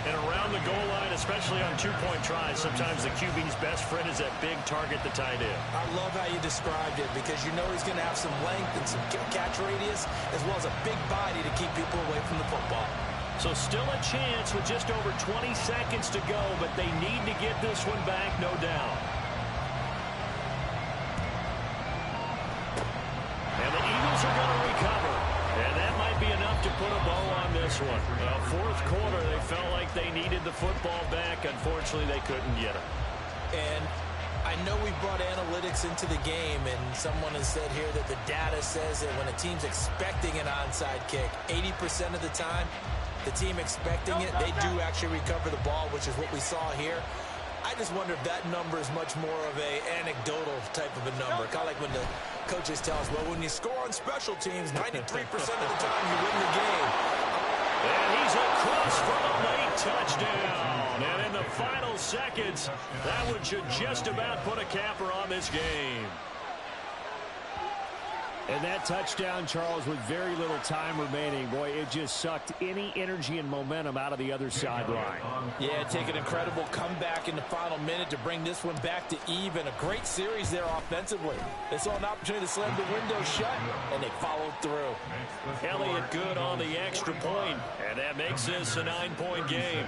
And around the goal line, especially on two-point tries, sometimes the QB's best friend is that big target, the tight end. I love how you described it because you know he's going to have some length and some catch radius as well as a big body to keep people away from the football. So still a chance with just over 20 seconds to go, but they need to get this one back, no doubt. And the Eagles are going to recover. And that might be enough to put a bow on this one. Fourth quarter, they felt like they needed the football back. Unfortunately, they couldn't get it. And I know we brought analytics into the game, and someone has said here that the data says that when a team's expecting an onside kick, 80% of the time, the team expecting it, they do actually recover the ball, which is what we saw here. I just wonder if that number is much more of a anecdotal type of a number. Kind of like when the coaches tell us, well, when you score on special teams, 93% of the time you win the game. And he's across for a late touchdown. And in the final seconds, that one should just about put a capper on this game. And that touchdown, Charles, with very little time remaining, boy, it just sucked any energy and momentum out of the other sideline. Yeah, take an incredible comeback in the final minute to bring this one back to even. A great series there offensively. They saw an opportunity to slam the window shut, and they followed through. Elliott good on the extra point, and that makes this a 9-point game.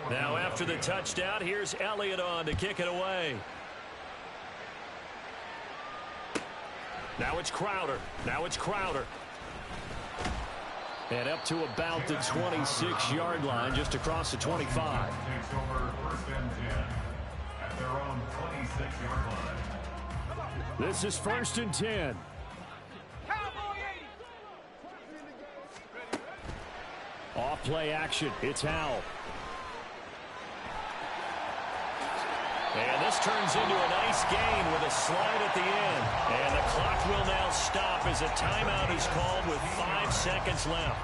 Now after the touchdown, here's Elliott on to kick it away. Now it's Crowder. And up to about the 26-yard line, just across the 25. Takes over first and 10 at their own 26-yard line. This is first and 10. Off play action. It's Howell. And this turns into a nice gain with a slide at the end. And the clock will now stop as a timeout is called with 5 seconds left.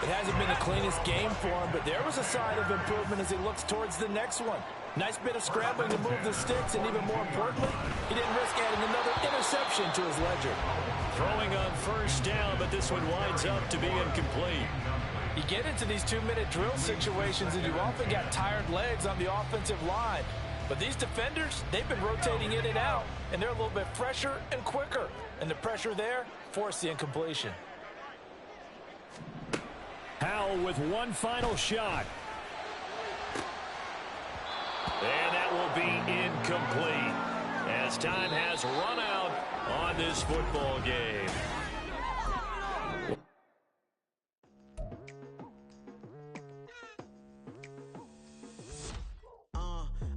It hasn't been the cleanest game for him, but there was a sign of improvement as he looks towards the next one. Nice bit of scrambling to move the sticks, and even more importantly, he didn't risk adding another interception to his ledger. Throwing on first down, but this one winds up to be incomplete. You get into these 2-minute drill situations, and you often got tired legs on the offensive line. But these defenders, they've been rotating in and out, and they're a little bit fresher and quicker. And the pressure there forced the incompletion. Howell with one final shot. And that will be incomplete as time has run out on this football game.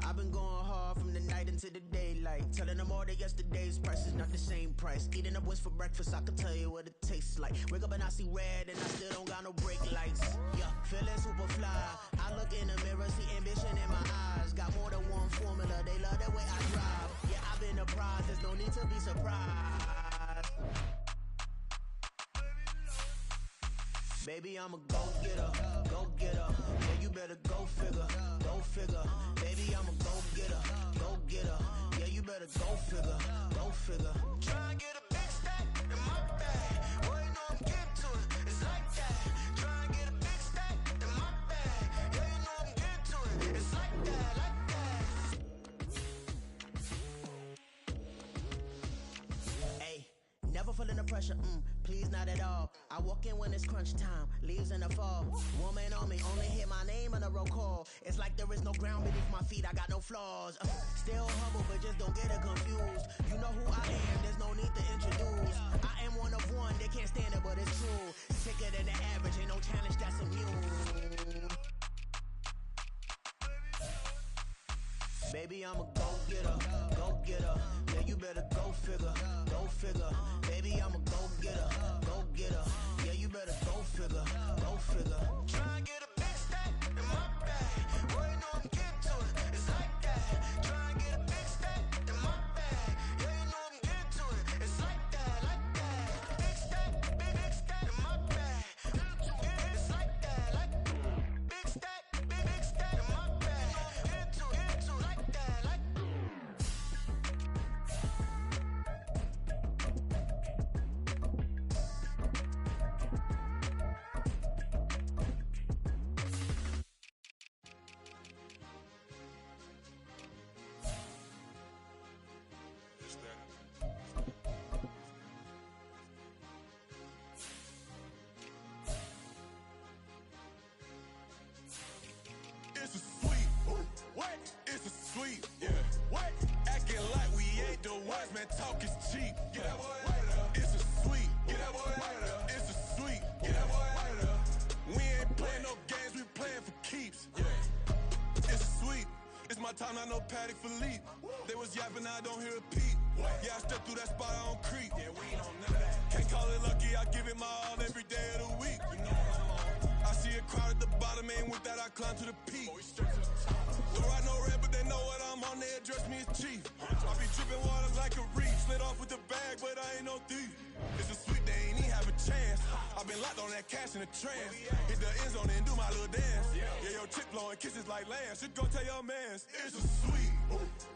I've been going hard from the night into the daylight, telling them all that yesterday's price is not the same price. Eating up what's for breakfast, I can tell you what it tastes like. Wake up and I see red and I still don't got no brake lights. Yeah, feeling super fly. I look in the mirror, see ambition in my eyes. Got more than one formula, they love the way I drive. Yeah, I've been a prize, there's no need to be surprised. Baby, I'm a go-getter, go-getter. Yeah, you better go figure, go figure. Baby, I'm a go-getter, go-getter. Yeah, you better go figure, go figure. Try and get a big stack in my bag. Boy, you know I'm getting to it, it's like that. Try and get a big stack in my bag. Yeah, you know I'm getting to it, it's like that, like that. Hey, never feeling the pressure, please not at all. I walk in when it's crunch time, leaves in the fall. Woman on me, only hit my name on a roll call. It's like there is no ground beneath my feet, I got no flaws. Still humble, but just don't get it confused. You know who I am, there's no need to introduce. I am one of one, they can't stand it, but it's true. Sicker than the average, ain't no challenge that's immune. Baby, I'm a go-getter, go-getter. Yeah, you better go figure, go figure. Baby, I'm a go-getter, go-getter. Yeah, you better go figure, go figure. Try and get a big stack in my bag. Boy, you know I'm getting to it, it's like that. Try and get a big stack in my bag. Yeah, you know I'm getting to it, it's like that, like that. Big stack in my bag. It's like that, like big stack in my bag. Get to it, like that, like. man, talk is cheap. Get that boy out of there. It's a sweep. Get that boy out of there. It's a sweep. Get that boy out of there. We ain't playing no games, we playing for keeps. Yeah. It's a sweep. It's my time, I know Patty Philippe. They was yapping, I don't hear a peep. Yeah, I step through that spot, I don't creep. Yeah, we ain't on none of that. Can't call it lucky, I give it my all every day of the week. You know what I'm on. I see a crowd at the bottom, and with that I climb to the peak. Don't ride no red, but they know what I'm on, they address me as chief. I be dripping water like a reef. Slid off with the bag, but I ain't no thief. It's a sweep, they ain't even have a chance. I been locked on that cash in a trance. Hit the end zone and do my little dance. Yeah, your chick blowing kisses like lambs. Should go tell your mans. It's a sweep.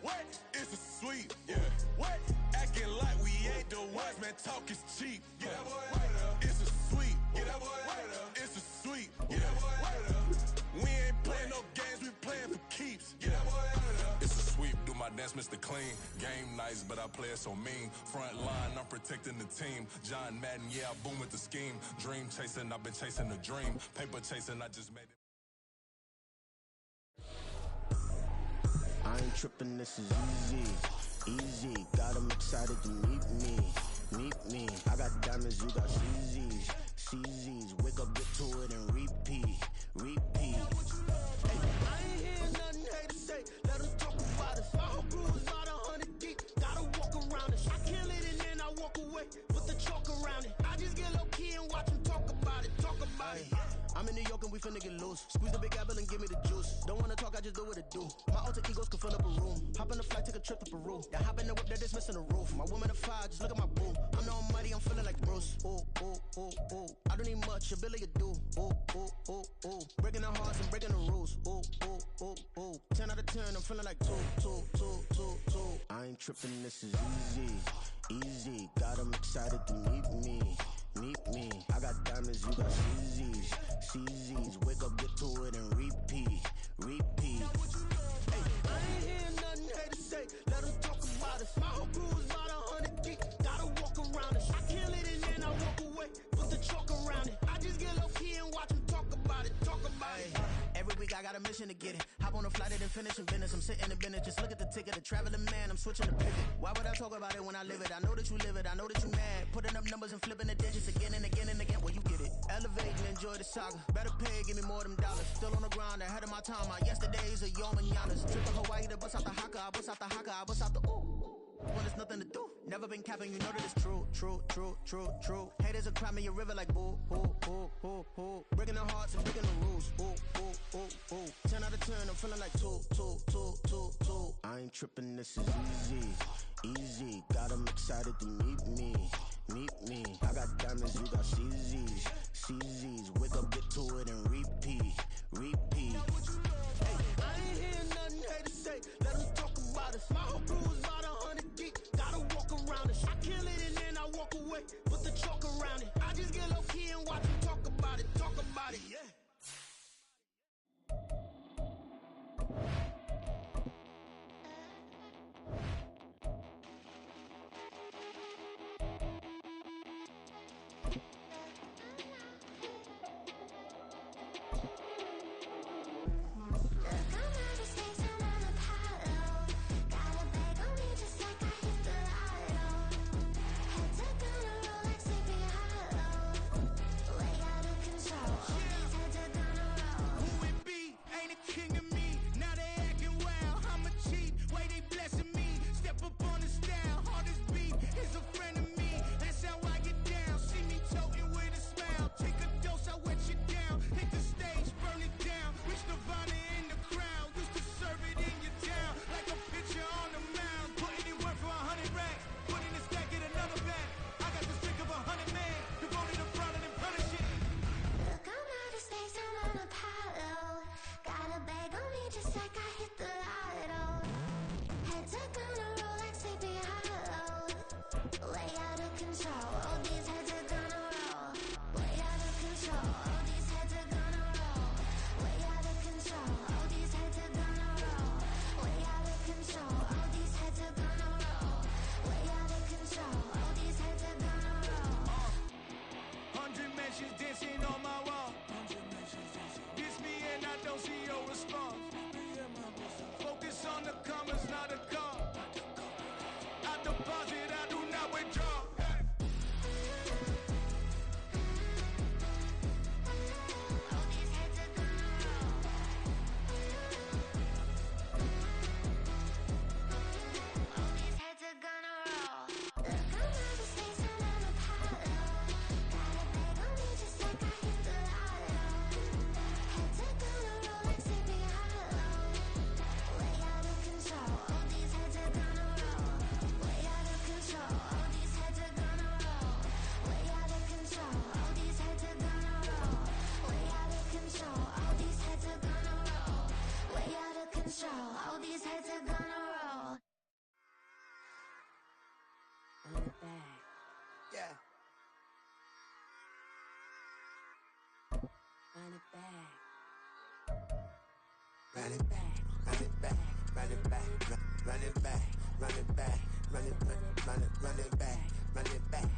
What? It's a sweep. Yeah. What? Acting like we ain't the ones, man. Talk is cheap. Get that boy out of there. It's a sweep. Get that boy out of there. It's a sweep. Get that boy out of there. We ain't playing no games, we playing for keeps. Get that boy out of there. It's a sweep. Do my dance, Mr. Clean. Game nice, but I play it so mean. Front line, I'm protecting the team. John Madden, yeah, I boom with the scheme. Dream chasing, I've been chasing a dream. Paper chasing, I just made it. I ain't tripping, this is easy, easy. Got 'em excited to meet me, meet me. I got diamonds, you got CZs, CZs. Wake up, get to it and repeat, repeat. Hey, I ain't hearing nothing hate to say. Let us talk about us. My whole crew is about 100 deep. Gotta walk around it. I kill it and then I walk away. Put the chalk around it. I just get low key and watch them talk about it, talk about it. I'm in New York and we finna get loose. Squeeze the big apple and give me the juice. Don't wanna talk, I just do what it do. My alter egos can fill up a room. Hop on a flight, take a trip to Peru. Then hop in the whip, that is missing the roof. My woman a fire, just look at my boo. I'm the almighty, I'm feeling like Bruce. Ooh, ooh, ooh, ooh. I don't need much, ability to do. Ooh, ooh, ooh, ooh. Breaking the hearts and breaking the rules. Ooh, ooh, ooh, ooh. 10 out of 10, I'm feeling like 2, 2, 2, 2, 2. I ain't tripping, this is easy, easy. Got 'em excited to meet me, meet me. I got diamonds, you got CZs, CZs. Wake up, get to it and repeat, repeat. Hey, I ain't hearing nothing hate to say. Let us talk about us. My whole crew is about 100 deep. Gotta walk around it. I kill it and then I walk away. Put the chalk around it. I just get low key and watch them talk about it, talk about it. Every week I got a mission to get it. Hop on a flight and then finish in business. I'm sitting in business. Just look at the ticket. A traveling man, I'm switching the pivot. Why would I talk about it when I live it? I know that you live it. I know that you mad. Putting up numbers and flipping the digits again and again and again. Well, you get it. Elevate and enjoy the saga. Better pay, give me more than dollars. Still on the grind, ahead of my time. My yesterdays are your mananas. Trip to Hawaii to bust out the haka. I bust out the haka. I bust out the ooh. When there's nothing to do. Never been capping, you know that it's true, true, true, true, true. Haters are climbing your river like boo, boo, boo, boo, boo. Breaking the hearts and breaking the rules. Ooh, ooh, ooh, ooh. 10 out of 10, I'm feeling like 2, 2, 2, 2, 2. I ain't tripping, this is easy, easy. Got 'em excited to meet me, meet me. I got diamonds, you got CZs, CZs. Wake up, get to it and repeat, repeat. Hey, I ain't hearing nothing hate to say. Let us talk about us. My whole crew is about 100 deep. Gotta walk around it. I kill it and then I walk away. Put the chalk around it. I just get low key and watch them talk about it, talk about it. Yeah. run it back. Run it back, run it back, run it back, run it back, run it back, run it back, run it back, run it back,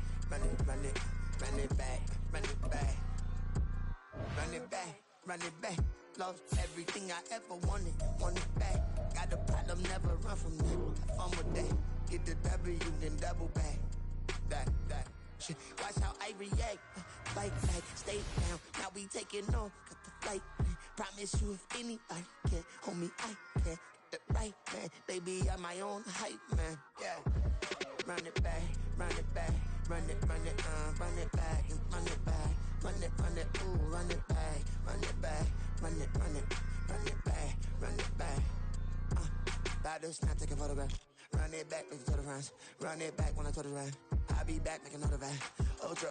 run it back, run it back, run it back, run it back. Lost everything I ever wanted, want it back. Got a problem, never run from that. Have fun with that. Get the W, then double back. That. Shit. Watch how I react. Fight back, stay down. Now we taking off, got the flight. Promise you if anybody can hold me, I can. Get the right man, baby, I'm my own hype man. Yeah. Run it back, run it back, run it back, and run it back, run it, ooh, run it back, run it back, run it back, run it back. About to snap, take a photograph. Run it back, make it to the friends. Run it back when I told it right. I'll be back, make another back. Ultra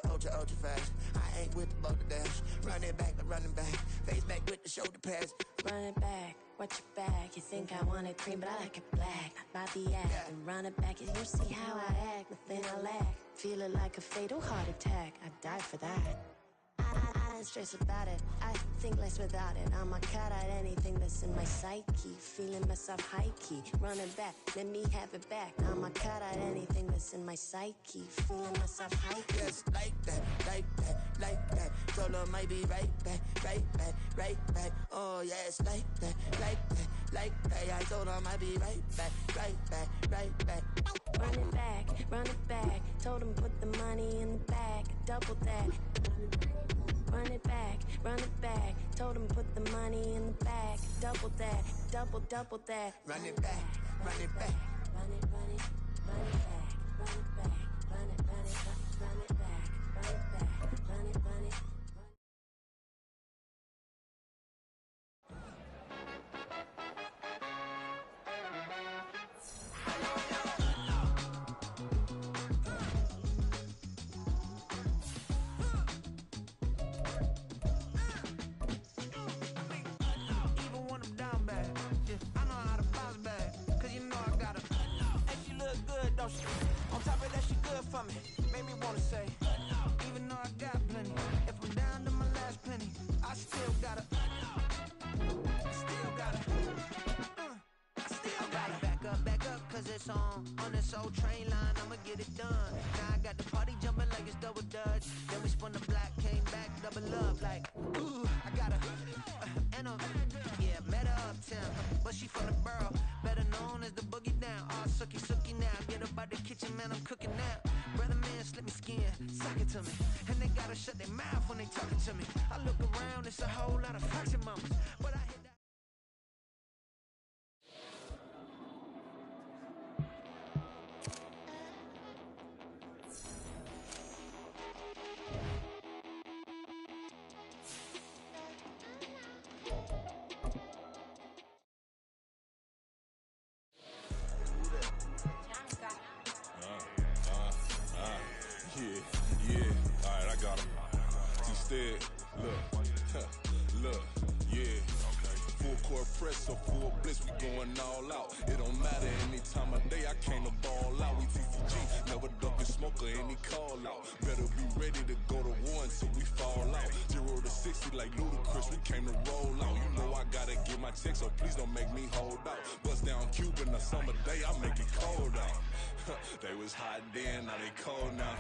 fast. I ain't with the boat to dash. Run it back, running back. Face back with the shoulder pads. Run it back, watch your back. You think I want it cream, but I like it black. Not by the act. Yeah. And run it back, and you see how I act. Nothing I lack. Feeling like a fatal heart attack. I'd die for that. I don't stress about it. I think less without it. I'm a cut at anything that's in my psyche. Feeling myself high key. Running back, let me have it back. I'm a cut at anything that's in my psyche. Feeling myself high key. Yes, like that, like that, like that. Told her might be right back, right back, right back. Oh yes, like that, like that, like that. I told her might be right back, right back, right back. Run it back, run it back. Told him put the money in the bag. Double that. Run it back, run it back. Told him put the money in the bag. Double that, double that. Run it back, run it back. Run it back, run it back, run it back, run it back, run it back, run it. On top of that, she good for me. Made me wanna say, even though I got plenty, if I'm down to my last penny, I still gotta back up, cause it's on this old train line, I'ma get it done. Now I got the party jumping like it's double dutch. Then we spun the block, came back, double up, like, ooh, I got her, yeah, met her uptown, but she from the borough, better known as the boogie down, all sookie now, get up out the kitchen, man, I'm cooking now. Brother man, slip me skin, suck it to me, and they gotta shut their mouth when they talking to me. I look around, it's a whole lot of fraction mamas, but I hit that. Yeah, alright, I got him. Instead, look, yeah. Full court press or full blitz, we going all out. It don't matter any time of day, I came to ball out. We TCG, never duck a smoker, any call out. Better be ready to go to war until we fall out. 0 to 60 like Ludacris, we came to roll out. You know I gotta get my check, so please don't make me hold out. Bust down Cuban a summer day, I make it cold out. They was hot then, now they cold now.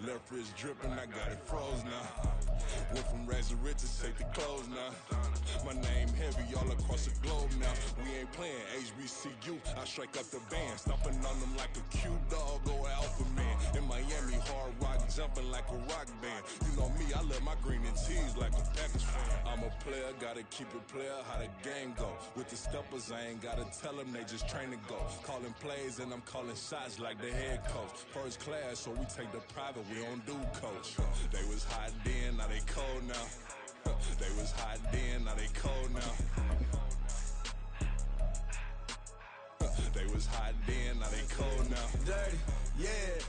Left wrist dripping, I got it froze now. Went from rags to riches, take the clothes now. My name heavy all across the globe now. We ain't playing HBCU, I strike up the band. Stomping on them like a cute dog or alpha man. In Miami, hard rock jumping like a rock band. You know me, I love my green and tees like a Packers fan. I'm a player, gotta keep it player, how the game go. With the steppers, I ain't gotta tell them, they just train to go. Calling plays and I'm calling shots like the head coach. First class, so we take the private, we don't do coach. They was hot then, now they cold now. They was hot then, now they cold now. They was hot then, now they cold now. Dirty, Yeah,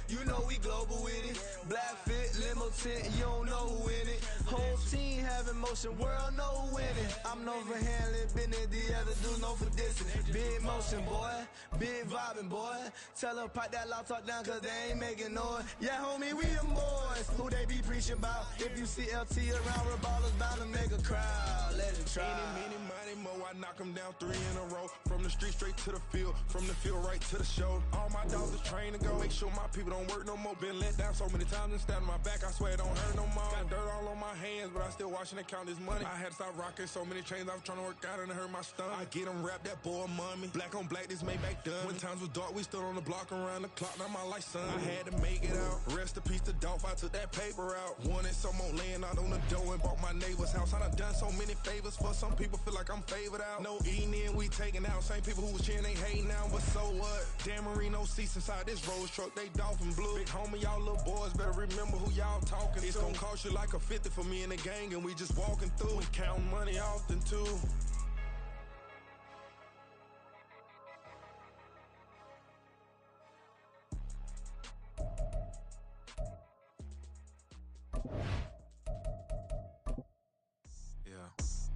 you know we global with it. Black fit, limo tint, you don't know who in it. Whole team having motion, world know who winning. I'm known for handling business, the other dudes known for dissing. Big motion, boy, big vibing, boy. Tell her pipe that loud talk down, cause they ain't making noise. Yeah, homie, we them boys, who they be preaching about. If you see LT around, we're ballers bound to make a crowd. Let it try. Eeny, meeny, mo, I knock them down 3 in a row. From the street straight to the field, from the field right to the show. All my dogs are trained to go. Make sure my people don't work no more. Been let down so many times and stabbed my back. I swear it don't hurt no more. Got dirt all on my hands, but I still washing and count this money. I had to stop rocking so many chains. I was trying to work out and it hurt my stomach. I get them rap that boy mummy. Black on black, this Maybach done. When times was dark, we stood on the block around the clock. Now my life son. I had to make it out. Rest in peace to Dolph. I took that paper out. Wanted some more laying out on the door and bought my neighbor's house. I done so many favors for some people. Feel like I'm favored out. No eating in, we taking out. Same people who was cheering, they hating now. But so what? Dan Marino seats inside this Rolls truck. They dolphin blue. Big homie, y'all little boys better remember who y'all talking to. It's gonna cost you like a 50 for me and the gang, and we just walking through and counting money often too.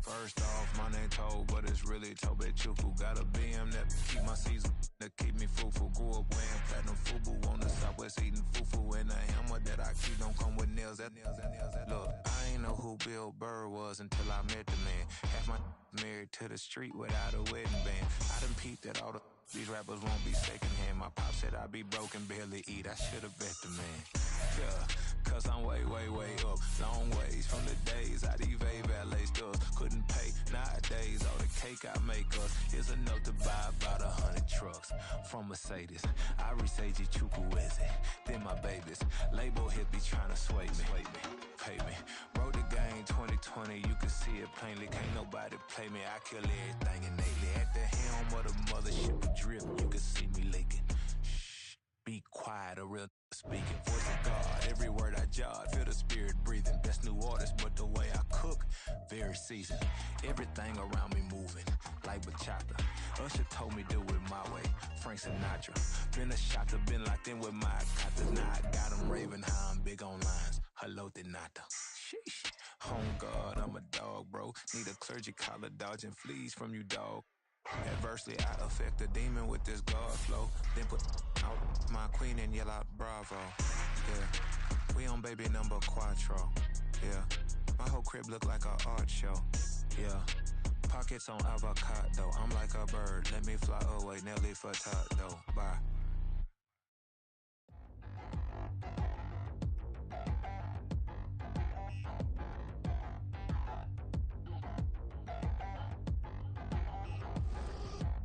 First off, my name Toe, but it's really Tobe Chuku. Got a BM that keep my season, that keep me fruitful. Grew up wearing platinum FUBU on the Southwest eating fufu. And the hammer that I keep don't come with nails. Look, I ain't know who Bill Burr was until I met the man. Half my married to the street without a wedding band. I done peeped that all these rappers won't be secondhand. My pop said I'd be broke and barely eat. I should've bet the man. Yeah, cause I'm way up. Long ways from the days I evade valet stores. Couldn't pay nowadays. All the cake I make us is enough to buy about 100 trucks. From Mercedes, I resage Chukwueze. Then my babies. Label hit be trying to sway me. Pay me. Wrote the game 2020, you can see it plainly. Can't nobody play me. I kill everything innately. At the helm of the mothership drip, you can see me leaking. Shh, be quiet, a real speaking. Voice of God, every word I jot, feel the spirit breathing. Best new artist, but the way I cook, very seasoned. Everything around me moving, like bachata. Usher told me do it my way, Frank Sinatra. Been a shotter, been locked in with my katas. Now I got them raving how I'm big on lines. Hello, Denata. Sheesh. Home guard, I'm a dog, bro. Need a clergy collar, dodging fleas from you, dog. Adversely, I affect the demon with this guard flow. Then put out my queen and yell out bravo. Yeah, we on baby number quattro. Yeah, my whole crib look like an art show. Yeah, pockets on avocado. I'm like a bird, let me fly away. Nelly Furtado. Bye.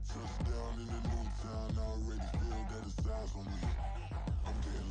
Touchdown in the new town, I already feel that it's eyes on me. I'm getting